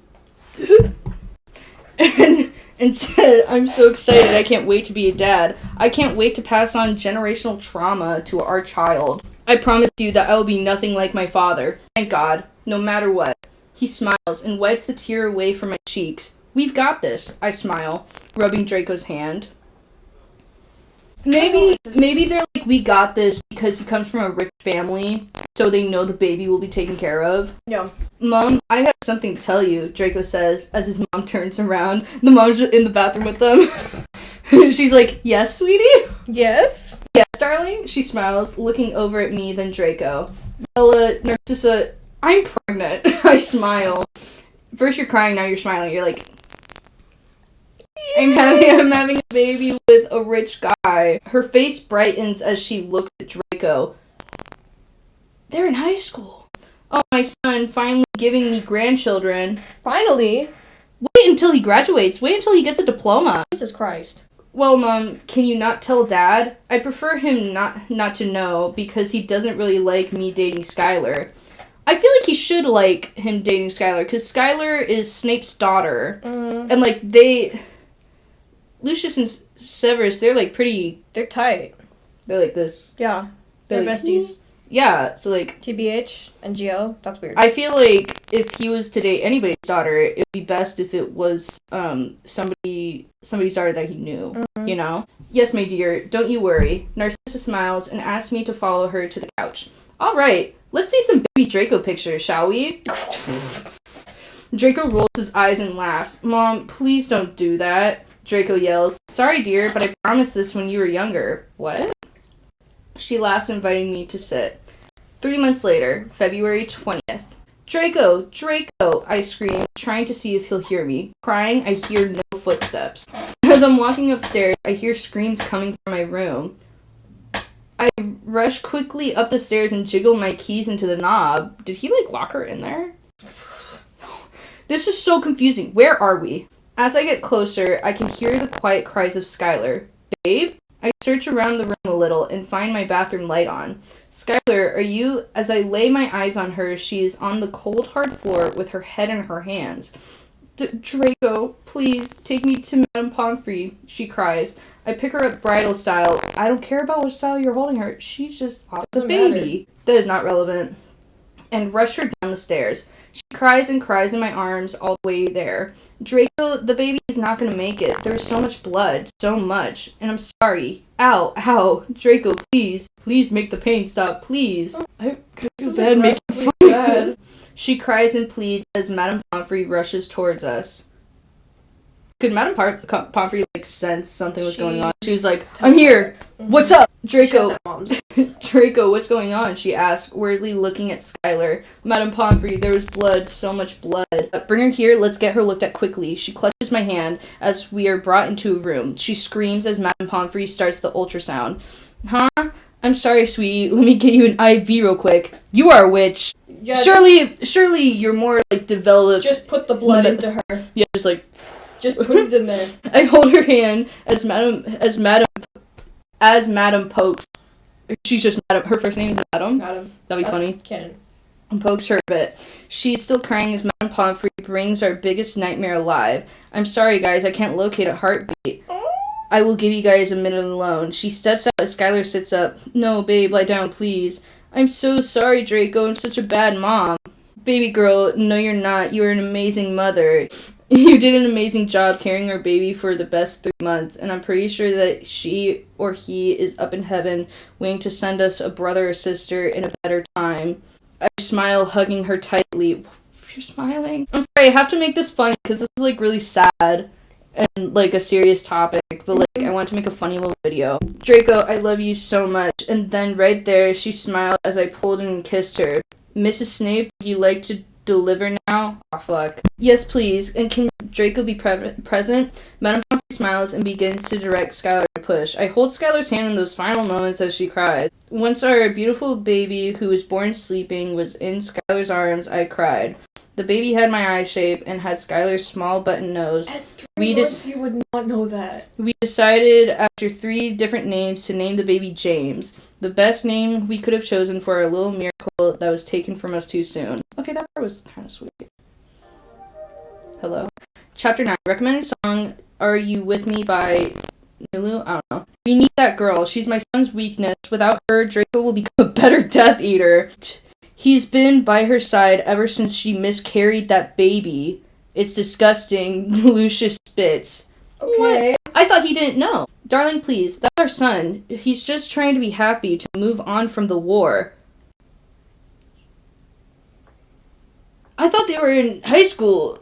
and said, I'm so excited. I can't wait to be a dad. I can't wait to pass on generational trauma to our child. I promise you that I will be nothing like my father. Thank God. No matter what. He smiles and wipes the tear away from my cheeks. We've got this, I smile, rubbing Draco's hand. Maybe they're like, we got this because he comes from a rich family, so they know the baby will be taken care of. Yeah. Mom, I have something to tell you, Draco says, as his mom turns around. The mom's just in the bathroom with them. She's like, yes, sweetie? Yes? Yes, darling? She smiles, looking over at me, then Draco. Well, Narcissa, I'm pregnant. I smile. First you're crying, now you're smiling. You're like, I'm having a baby with a rich guy. Her face brightens as she looks at Draco. They're in high school. Oh, my son, finally giving me grandchildren. Finally? Wait until he graduates. Wait until he gets a diploma. Jesus Christ. Well, Mom, can you not tell Dad? I prefer him not to know because he doesn't really like me dating Skylar. I feel like he should like him dating Skylar because Skylar is Snape's daughter. And, like, Lucius and Severus, they're, like, pretty... They're tight. They're like this. Yeah. They're like, besties. Yeah, so, like... TBH and GL, that's weird. I feel like if he was to date anybody's daughter, it would be best if it was somebody's daughter that he knew, you know? Yes, my dear, don't you worry. Narcissa smiles and asks me to follow her to the couch. All right, let's see some baby Draco pictures, shall we? Draco rolls his eyes and laughs. Mom, please don't do that. Draco yells, sorry, dear, but I promised this when you were younger. What? She laughs, inviting me to sit. 3 months later, February 20th. Draco! I scream, trying to see if he'll hear me. Crying, I hear no footsteps. As I'm walking upstairs, I hear screams coming from my room. I rush quickly up the stairs and jiggle my keys into the knob. Did he, like, lock her in there? This is so confusing. Where are we? As I get closer, I can hear the quiet cries of Skylar. Babe? I search around the room a little and find my bathroom light on. Skylar, are you... As I lay my eyes on her, she is on the cold, hard floor with her head in her hands. Draco, please, take me to Madame Pomfrey, she cries. I pick her up bridal style. I don't care about what style you're holding her. She just lost the baby. That is not relevant. And rush her down the stairs. She cries and cries in my arms all the way there. Draco, the baby is not going to make it. There's so much blood. So much. And I'm sorry. Ow. Draco, please. Please make the pain stop. Please. His head makes me She cries and pleads as Madame Pomfrey rushes towards us. Could Madame Pomfrey, like, sense something was going on? She was like, I'm here! What's up? Draco, Draco, what's going on? She asked, weirdly looking at Skylar. Madame Pomfrey, there was blood, so much blood. Bring her here, let's get her looked at quickly. She clutches my hand as we are brought into a room. She screams as Madame Pomfrey starts the ultrasound. Huh? I'm sorry, sweetie. Let me get you an IV real quick. You are a witch. Yeah, surely you're more, like, developed. Just put the blood into her. Yeah, just, like... Just put it in there. I hold her hand as Madam pokes. She's just Madam. Her first name is Madam. Madam. That'd be funny. Canon. And pokes her a bit. She's still crying as Madam Pomfrey brings our biggest nightmare alive. I'm sorry, guys. I can't locate a heartbeat. I will give you guys a minute alone. She steps out as Skylar sits up. No, babe, lie down, please. I'm so sorry, Draco. I'm such a bad mom. Baby girl, no, you're not. You are an amazing mother. You did an amazing job carrying our baby for the best 3 months, and I'm pretty sure that she or he is up in heaven waiting to send us a brother or sister in a better time. I smile, hugging her tightly. You're smiling? I'm sorry, I have to make this funny because this is, like, really sad and, like, a serious topic, but, like, I want to make a funny little video. Draco, I love you so much. And then right there, she smiled as I pulled in and kissed her. Mrs. Snape, would you like to deliver now? Oh, fuck. Yes, please. And can Draco be present? Madame Pomfrey smiles and begins to direct Skylar to push. I hold Skylar's hand in those final moments as she cries. Once our beautiful baby, who was born sleeping, was in Skylar's arms, I cried. The baby had my eye shape and had Skylar's small button nose. At 3 months, you would not know that. We decided after 3 different names to name the baby James. The best name we could have chosen for our little miracle that was taken from us too soon. Okay, that part was kind of sweet. Hello. Chapter 9. Recommended song, Are You With Me by Nulu? I don't know. We need that girl. She's my son's weakness. Without her, Draco will become a better Death Eater. He's been by her side ever since she miscarried that baby. It's disgusting. Lucius spits. Okay. What? I thought he didn't know. Darling, please. That's our son. He's just trying to be happy to move on from the war. I thought they were in high school.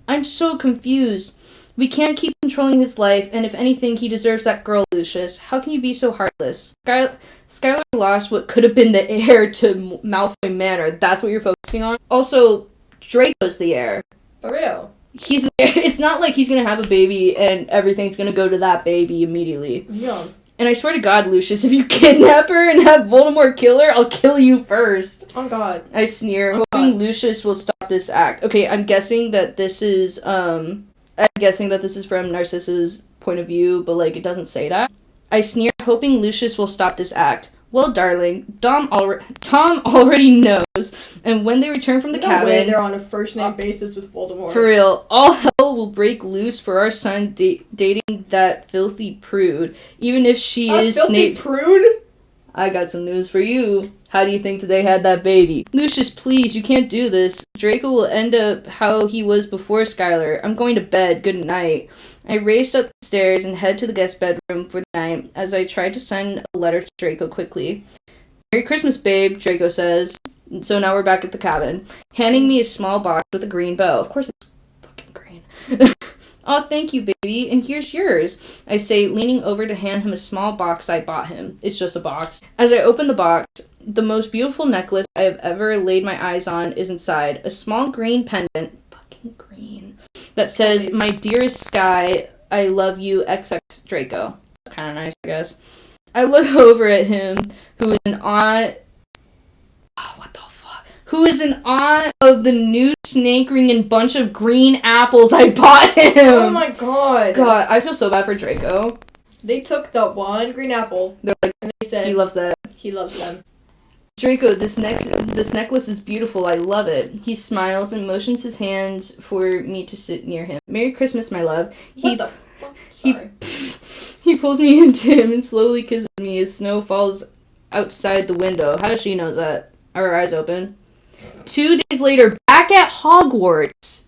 I'm so confused. We can't keep controlling his life, and if anything, he deserves that girl, Lucius. How can you be so heartless? Skylar lost what could have been the heir to Malfoy Manor. That's what you're focusing on? Also, Draco's the heir. For real. He's there. It's not like he's gonna have a baby and everything's gonna go to that baby immediately. Yeah. And I swear to God, Lucius, if you kidnap her and have Voldemort kill her, I'll kill you first. Oh God. I sneer, Oh, hoping God. Lucius will stop this act. Okay, I'm guessing that this is from Narcissa's point of view, but, like, it doesn't say that. I sneer, hoping Lucius will stop this act. Well, darling, Tom already knows, and when they return from the cabin... way they're on a first-name basis with Voldemort. For real, all hell will break loose for our son dating that filthy prude, even if she is filthy Snape... prude? I got some news for you. How do you think that they had that baby? Lucius, please, you can't do this. Draco will end up how he was before Skylar. I'm going to bed. Good night. I raced up the stairs and head to the guest bedroom for the night as I tried to send a letter to Draco quickly. Merry Christmas, babe, Draco says. So now we're back at the cabin. Handing me a small box with a green bow. Of course it's fucking green. Oh, thank you, baby, and here's yours, I say, leaning over to hand him a small box I bought him. It's just a box. As I open the box, the most beautiful necklace I have ever laid my eyes on is inside. A small green pendant, fucking green, that says, My dearest Sky, I love you, XX Draco. That's kind of nice, I guess. I look over at him, who is in awe... Oh, what the fuck? Who is in awe of the new snake ring and bunch of green apples I bought him. Oh my God. God, I feel so bad for Draco. They took the one green apple. They're like, and they said he loves that. He loves them. Draco, this necklace is beautiful. I love it. He smiles and motions his hands for me to sit near him. Merry Christmas, my love. What the fuck? Sorry. He pulls me into him and slowly kisses me as snow falls outside the window. How does she know that? Are her eyes open? 2 days later, back at Hogwarts.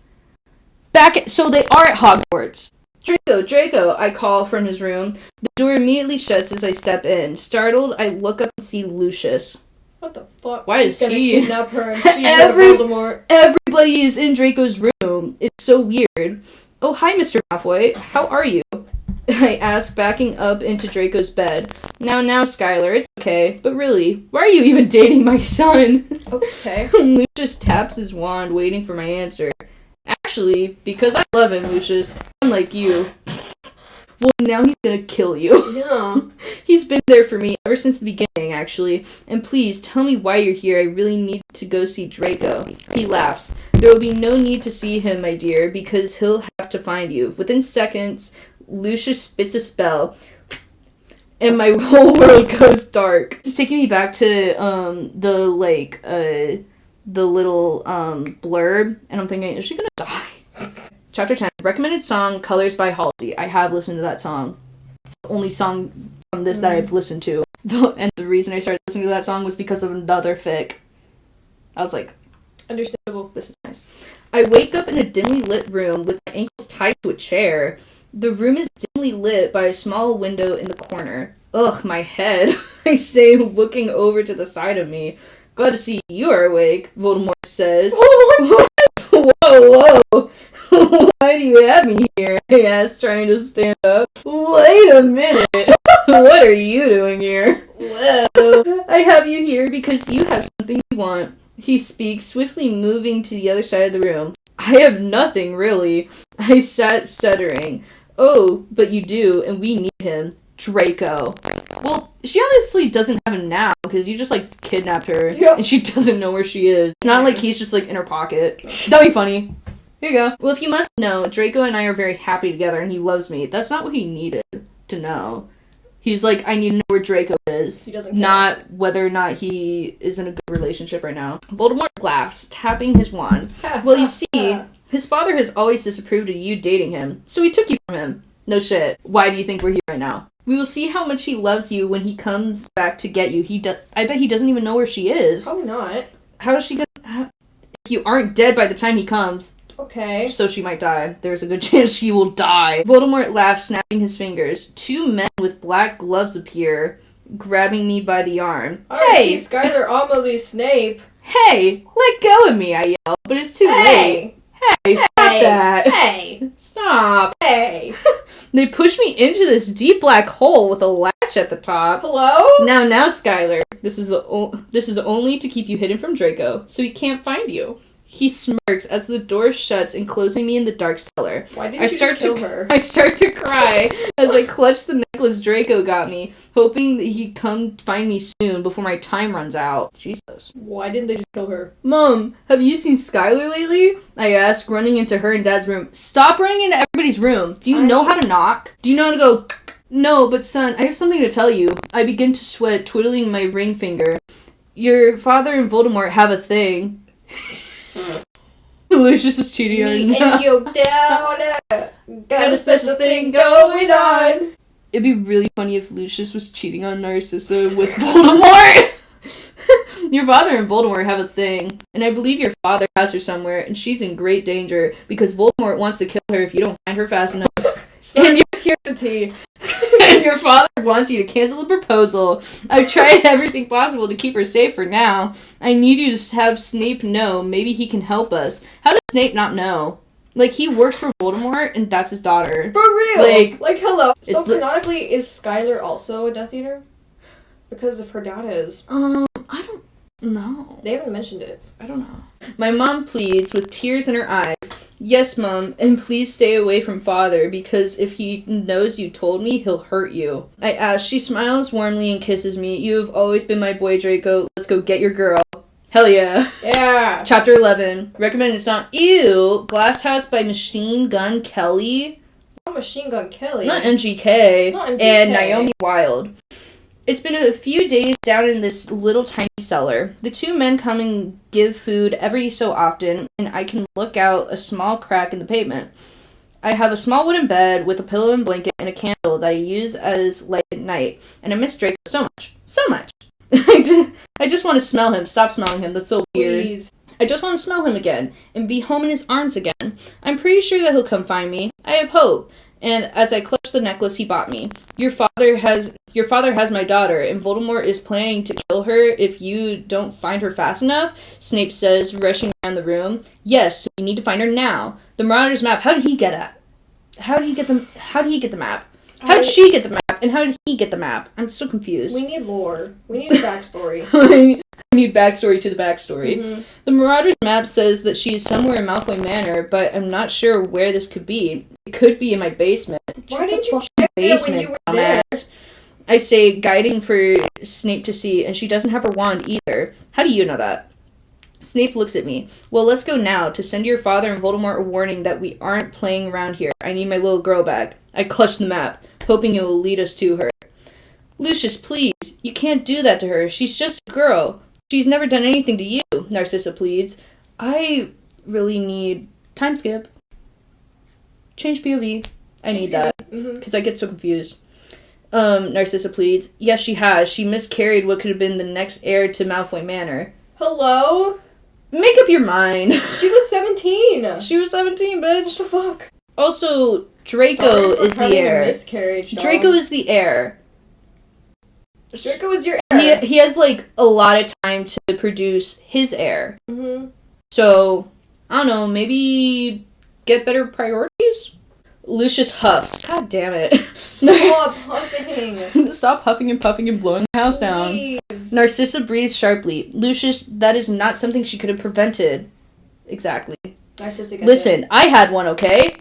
So they are at Hogwarts. Draco, I call from his room. The door immediately shuts as I step in. Startled, I look up and see Lucius. What the fuck? Why He's is gonna he... kidnap her and feed her to Voldemort. Everybody is in Draco's room. It's so weird. Oh, hi, Mr. Malfoy. How are you? I ask, backing up into Draco's bed. Now, Skylar, it's okay. But really, why are you even dating my son? Okay. Lucius taps his wand, waiting for my answer. Actually, because I love him, Lucius. Unlike you. Well, now he's gonna kill you. No. He's been there for me ever since the beginning, actually. And please, tell me why you're here. I really need to go see Draco. He laughs. There will be no need to see him, my dear, because he'll have to find you. Within seconds, Lucius spits a spell, and my whole world goes dark. It's taking me back to, the little, blurb, and I'm thinking, is she gonna die? Chapter 10. Recommended song, Colors by Halsey. I have listened to that song. It's the only song from this that I've listened to. And the reason I started listening to that song was because of another fic. I was like, understandable. This is nice. I wake up in a dimly lit room with my ankles tied to a chair. The room is dimly lit by a small window in the corner. Ugh, my head, I say, looking over to the side of me. Glad to see you are awake, Voldemort says. Whoa, whoa. Why do you have me here? I asked, trying to stand up. Wait a minute. What are you doing here? Whoa. I have you here because you have something you want. He speaks, swiftly moving to the other side of the room. I have nothing, really. I sat stuttering. Oh, but you do, and we need him. Draco. Well, she obviously doesn't have him now, because you just, kidnapped her, and she doesn't know where she is. It's not like he's just, in her pocket. That'd be funny. Here you go. Well, if you must know, Draco and I are very happy together, and he loves me. That's not what he needed to know. He's like, I need to know where Draco is. He doesn't care. Not whether or not he is in a good relationship right now. Voldemort laughs, tapping his wand. Well, you see, his father has always disapproved of you dating him, so he took you from him. No shit. Why do you think we're here right now? We will see how much he loves you when he comes back to get you. I bet he doesn't even know where she is. Probably not. How is she gonna... If you aren't dead by the time he comes... Okay. So she might die. There's a good chance she will die. Voldemort laughs, snapping his fingers. 2 men with black gloves appear, grabbing me by the arm. Hey, Skylar Amelie Snape. Hey, let go of me, I yell, but it's too late. Hey, stop that. Hey. Stop. Hey. They push me into this deep black hole with a latch at the top. Hello? Now, Skylar. This is only to keep you hidden from Draco, so he can't find you. He smirks as the door shuts, enclosing me in the dark cellar. Why didn't you just kill her? I start to cry as I clutch the necklace Draco got me, hoping that he'd come find me soon before my time runs out. Jesus. Why didn't they just kill her? Mom, have you seen Skylar lately? I ask, running into her and Dad's room. Stop running into everybody's room. Do you know how to knock? Do you know how to go... No, but son, I have something to tell you. I begin to sweat, twiddling my ring finger. Your father and Voldemort have a thing. Lucius is cheating on you. And you down, got a special thing going on. It'd be really funny if Lucius was cheating on Narcissa with Voldemort. Your father and Voldemort have a thing, and I believe your father has her somewhere, and she's in great danger because Voldemort wants to kill her if you don't find her fast enough. And here's the tea. And your father wants you to cancel the proposal. I've tried everything possible to keep her safe for now. I need you to have Snape know. Maybe he can help us. How does Snape not know? He works for Voldemort, and that's his daughter. For real? Hello. So canonically, is Skylar also a Death Eater? Because if her dad is... I don't know. They haven't mentioned it. I don't know. My mom pleads with tears in her eyes. Yes, Mom, and please stay away from Father, because if he knows you told me, he'll hurt you. I ask. She smiles warmly and kisses me. You have always been my boy, Draco. Let's go get your girl. Hell yeah. Yeah. Chapter 11. Recommended song. Ew. Glass House by Machine Gun Kelly. Not Machine Gun Kelly. Not MGK. Not MGK. And Naomi Wild. It's been a few days down in this little tiny cellar. The 2 men come and give food every so often, and I can look out a small crack in the pavement. I have a small wooden bed with a pillow and blanket and a candle that I use as light at night, and I miss Draco so much. So much. I just want to smell him. Stop smelling him. That's so weird. Please. I just want to smell him again, and be home in his arms again. I'm pretty sure that he'll come find me. I have hope. And as I clutch the necklace he bought me, your father has my daughter, and Voldemort is planning to kill her if you don't find her fast enough, Snape says, rushing around the room. Yes, we need to find her now. The Marauder's map, how did he get it? How did he get the map? How did she get the map? And how did he get the map? I'm so confused. We need lore. We need a backstory. I need backstory to the backstory. Mm-hmm. The Marauder's map says that she is somewhere in Malfoy Manor, but I'm not sure where this could be. It could be in my basement. Why didn't you check basement, when you were there. dumbass. I say, guiding for Snape to see, and she doesn't have her wand either. How do you know that? Snape looks at me. Well, let's go now to send your father and Voldemort a warning that we aren't playing around here. I need my little girl back. I clutch the map, hoping it will lead us to her. Lucius, please. You can't do that to her. She's just a girl. She's never done anything to you, Narcissa pleads. I really need... Time skip. Change POV. I need that. Because I get so confused. Narcissa pleads. Yes, she has. She miscarried what could have been the next heir to Malfoy Manor. Hello? Make up your mind. She was 17. She was 17, bitch. What the fuck? Also, Draco is the heir. Miscarriage, dog. Draco is the heir. Draco is your heir. He has, like, a lot of time to produce his heir. Mm-hmm. So, I don't know, maybe get better priorities? Lucius huffs. God damn it. Stop huffing. Stop huffing and puffing and blowing the house down. Please. Narcissa breathes sharply. Lucius, that is not something she could have prevented. Exactly. Listen, I had one, okay?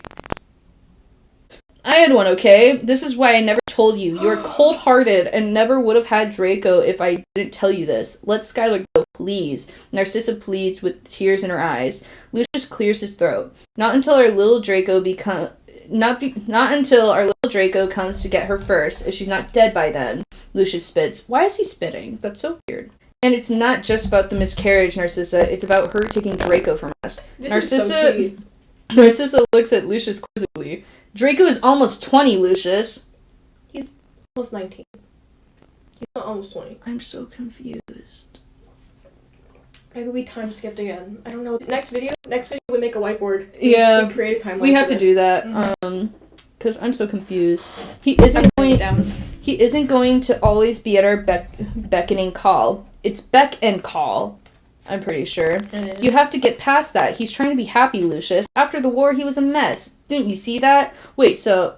This is why I never told you. You're cold-hearted and never would have had Draco if I didn't tell you this. Let Skylar go, please. Narcissa pleads with tears in her eyes. Lucius clears his throat. Not until our little Draco comes to get her first, if she's not dead by then. Lucius spits. Why is he spitting? That's so weird. And it's not just about the miscarriage, Narcissa. It's about her taking Draco from us. Narcissa looks at Lucius quizzically. Draco is almost 20, Lucius. He's almost 19. He's not almost 20. I'm so confused. Maybe we time skipped again. I don't know. Next video we make a whiteboard. Yeah. We create a timeline. We have to do that. Because I'm so confused. He isn't going to always be at our beckoning call. It's beck and call. I'm pretty sure. You have to get past that. He's trying to be happy, Lucius. After the war, he was a mess. Didn't you see that? Wait, so...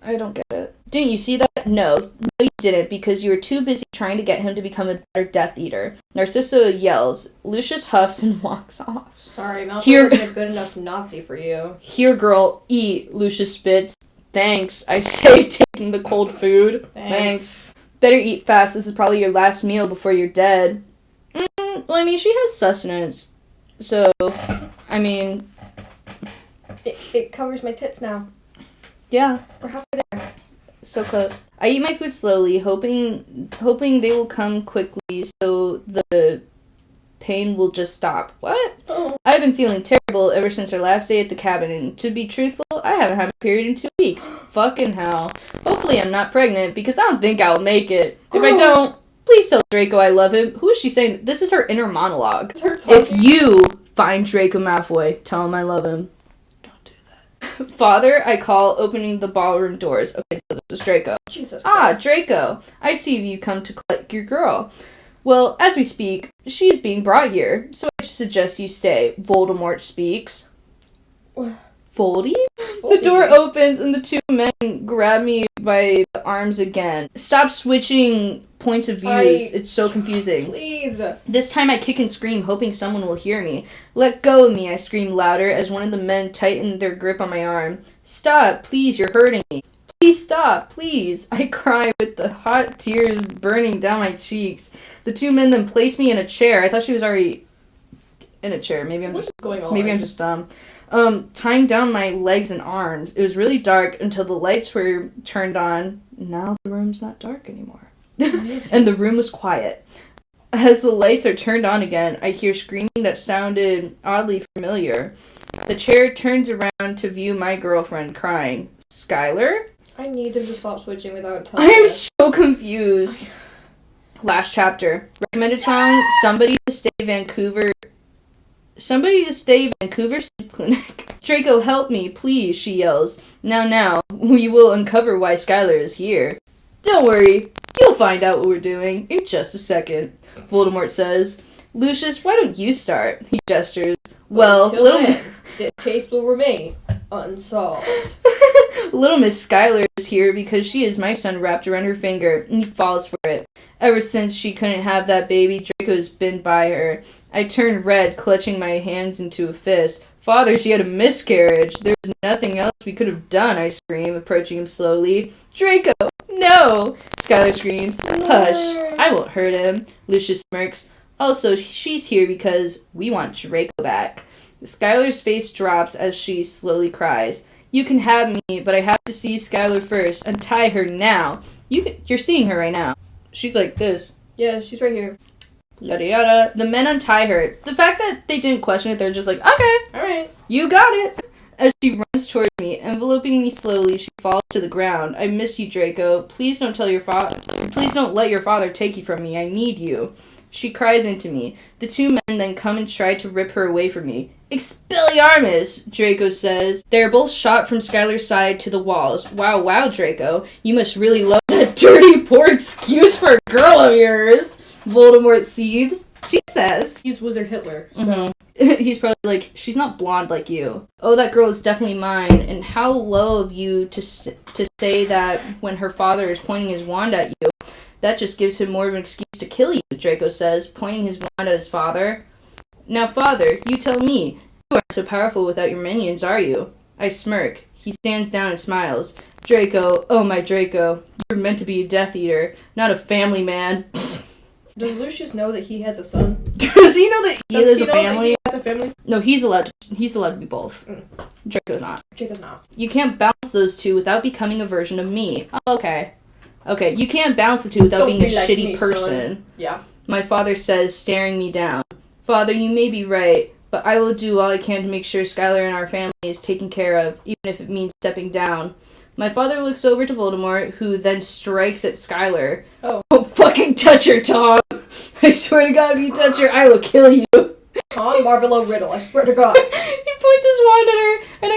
I don't get it. Didn't you see that? No, you didn't, because you were too busy trying to get him to become a better Death Eater. Narcissa yells. Lucius huffs and walks off. Sorry, Malfoy wasn't a good enough Nazi for you. Here, girl, eat, Lucius spits. Thanks, I say, taking the cold food. Thanks. Better eat fast. This is probably your last meal before you're dead. Well, I mean, she has sustenance. So, I mean... It covers my tits now. Yeah. We're halfway there. So close. I eat my food slowly, hoping they will come quickly so the pain will just stop. What? Oh. I've been feeling terrible ever since our last day at the cabin, and to be truthful, I haven't had my period in 2 weeks. Fucking hell. Hopefully I'm not pregnant, because I don't think I'll make it. If I don't, please tell Draco I love him. Who is she saying? This is her inner monologue. If you find Draco Malfoy, tell him I love him. Father, I call, opening the ballroom doors. Okay, so this is Draco. Jesus Christ. Draco. I see you come to collect your girl. Well, as we speak, she's being brought here, so I suggest you stay. Voldemort speaks. Voldy? The door opens and the two men grab me by the arms again. Stop switching points of views. It's so confusing. Please. This time I kick and scream, hoping someone will hear me. Let go of me, I scream louder as one of the men tightened their grip on my arm. Stop, please, you're hurting me. Please stop, please. I cry with the hot tears burning down my cheeks. The two men then place me in a chair. I thought she was already in a chair. Maybe I'm just dumb. Tying down my legs and arms. It was really dark until the lights were turned on. Now the room's not dark anymore. And the room was quiet. As the lights are turned on again, I hear screaming that sounded oddly familiar. The chair turns around to view my girlfriend crying. Skylar? I need them to stop switching without telling I am so confused. Last chapter. Recommended song, Somebody to Stay Vancouver Sleep Clinic. Draco, help me, please, she yells. Now, we will uncover why Skylar is here. Don't worry, you'll find out what we're doing in just a second, Voldemort says. Lucius, why don't you start? He gestures. Well, this case will remain unsolved. Little Miss Skylar is here because she has my son wrapped around her finger, and he falls for it. Ever since she couldn't have that baby, Draco's been by her. I turn red, clutching my hands into a fist. Father, she had a miscarriage. There's nothing else we could have done, I scream, approaching him slowly. Draco, no! Skylar screams. Hush, I won't hurt him. Lucius smirks. Also, she's here because we want Draco back. Skylar's face drops as she slowly cries. You can have me, but I have to see Skylar first. Untie her now. You're seeing her right now. She's like this. Yeah, she's right here. Yada yada. The men untie her. The fact that they didn't question it, they're just like, okay, alright, you got it. As she runs towards me, enveloping me slowly, she falls to the ground. I miss you, Draco. Please don't tell your father. Please don't let your father take you from me. I need you. She cries into me. The two men then come and try to rip her away from me. Expelliarmus, Draco says. They are both shot from Skylar's side to the walls. Wow, Draco. You must really love that dirty, poor excuse for a girl of yours. Voldemort seethes. She says. He's Wizard Hitler, so. He's probably like, she's not blonde like you. Oh, that girl is definitely mine. And how low of you to say that when her father is pointing his wand at you. That just gives him more of an excuse to kill you, Draco says, pointing his wand at his father. Now, Father, you tell me. You aren't so powerful without your minions, are you? I smirk. He stands down and smiles. Draco, oh my Draco, you're meant to be a Death Eater, not a family man. Does Lucius know that he has a son? Does he know that he has a family? He has a family? No, he's allowed to be both. Draco's not. Draco's not. You can't balance those two without becoming a version of me. Oh, okay. Okay, you can't balance the two without being a shitty person. Son. Yeah. My father says, staring me down. Father, you may be right, but I will do all I can to make sure Skylar and our family is taken care of, even if it means stepping down. My father looks over to Voldemort, who then strikes at Skylar. Oh. Don't fucking touch her, Tom! I swear to God, if you touch her, I will kill you. Tom Marvolo Riddle, I swear to God. He points his wand at her, and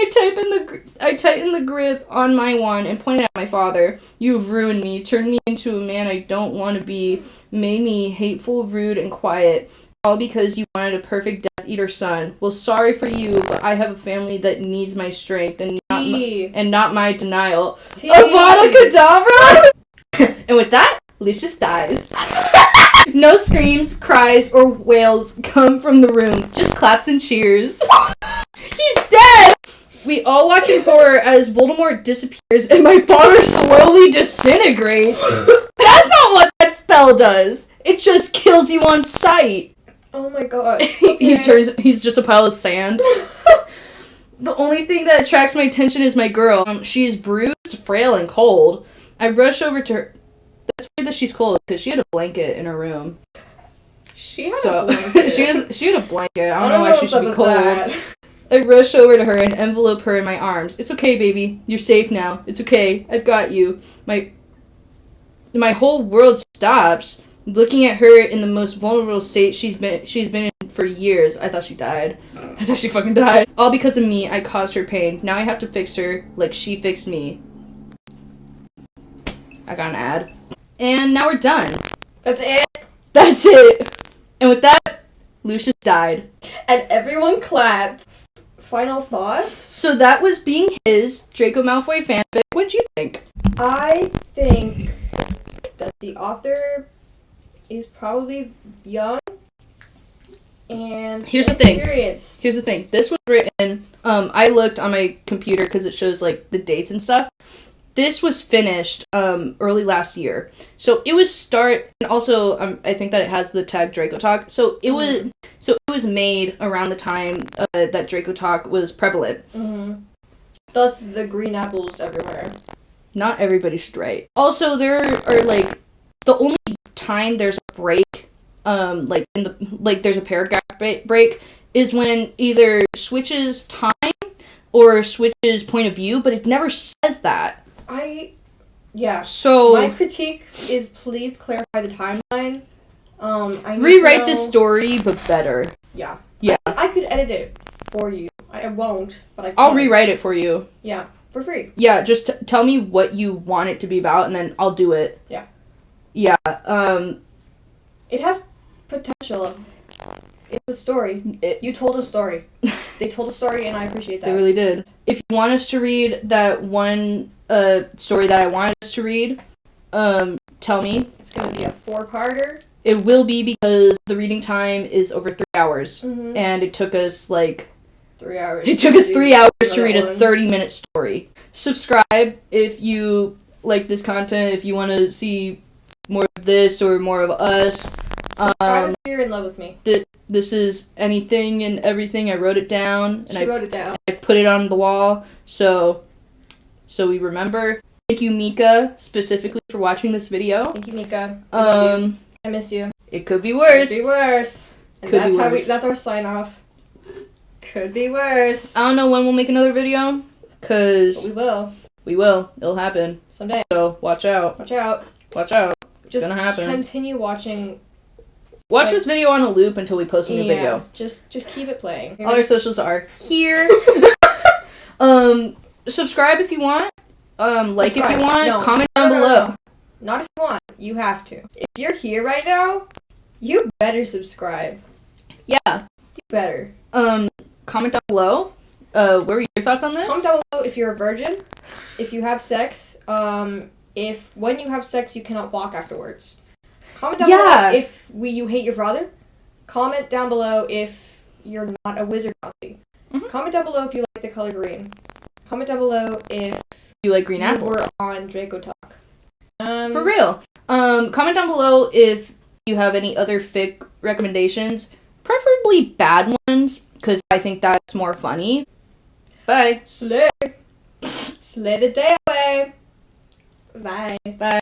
I tighten the grip on my wand and point at my father. You've ruined me, turned me into a man I don't want to be, made me hateful, rude, and quiet, all because you wanted a perfect Death Eater son. Well, sorry for you, but I have a family that needs my strength and not my denial. Avada Kedavra! And with that, Lucius dies. No screams, cries, or wails come from the room. Just claps and cheers. He's dead! We all watch in horror as Voldemort disappears and my father slowly disintegrates. That's not what that spell does. It just kills you on sight. Oh my God. He's just a pile of sand. The only thing that attracts my attention is my girl. She is bruised, frail, and cold. I rush over to her. That's weird that she's cold, because she had a blanket in her room. She had a blanket? she had a blanket. I don't know why she should be cold. That. I rush over to her and envelope her in my arms. It's okay, baby. You're safe now. It's okay. I've got you. My whole world stops. Looking at her in the most vulnerable state she's been in for years. I thought she died. I thought she fucking died. All because of me, I caused her pain. Now I have to fix her like she fixed me. I got an ad. And now we're done. That's it? That's it. And with that, Lucius died. And everyone clapped. Final thoughts? So that was Being His, Draco Malfoy fanfic. What'd you think? I think that the author is probably young and Here's the thing. This was written, I looked on my computer because it shows like the dates and stuff. This was finished early last year. So it was and also I think that it has the tag Draco Talk. So it was made around the time that Draco Talk was prevalent. Mm-hmm. Thus the green apples everywhere. Not everybody should write. Also, there are like the only time there's a break, there's a paragraph break is when either switches time or switches point of view, but it never says that. So my critique is please clarify the timeline. Rewrite the story, but better. Yeah. Yeah. I could edit it for you. I won't, but I can. I'll rewrite it for you. Yeah, for free. Yeah, just tell me what you want it to be about, and then I'll do it. Yeah. Yeah. It has potential. It's a story. You told a story. They told a story, and I appreciate that. They really did. If you want us to read that one story that I wanted us to read, tell me. It's going to be a 4-parter. It will be because the reading time is over 3 hours. Mm-hmm. And it took us, 3 3 hours. It took us 3 hours to read a one. 30-minute story. Subscribe if you like this content, if you want to see more of this or more of us. Subscribe if you're in love with me. This is anything and everything. I wrote it down. She wrote it down. I put it on the wall, so we remember. Thank you, Mika, specifically for watching this video. Thank you, Mika. I love you. I miss you. It could be worse. Could be worse. And Could that's be how worse. that's our sign off. Could be worse. I don't know when we'll make another video, But cause we will. It'll happen. Someday. So watch out. Watch out. Watch out. Just gonna happen. continue watching. Watch this video on a loop until we post a new video. Just keep it playing. All our socials are here. Subscribe if you want. Like if you want. No. Comment down below. No. Not if you want. You have to. If you're here right now, you better subscribe. Yeah. You better. Comment down below. What were your thoughts on this? Comment down below if you're a virgin, if you have sex, if when you have sex you cannot walk afterwards. Comment down below if you hate your father. Comment down below if you're not a wizard Nazi. Mm-hmm. Comment down below if you like the color green. Comment down below if you like green apples. were on Draco Talk. For real. Comment down below if you have any other fic recommendations. Preferably bad ones, because I think that's more funny. Bye. Slay the day away. Bye. Bye.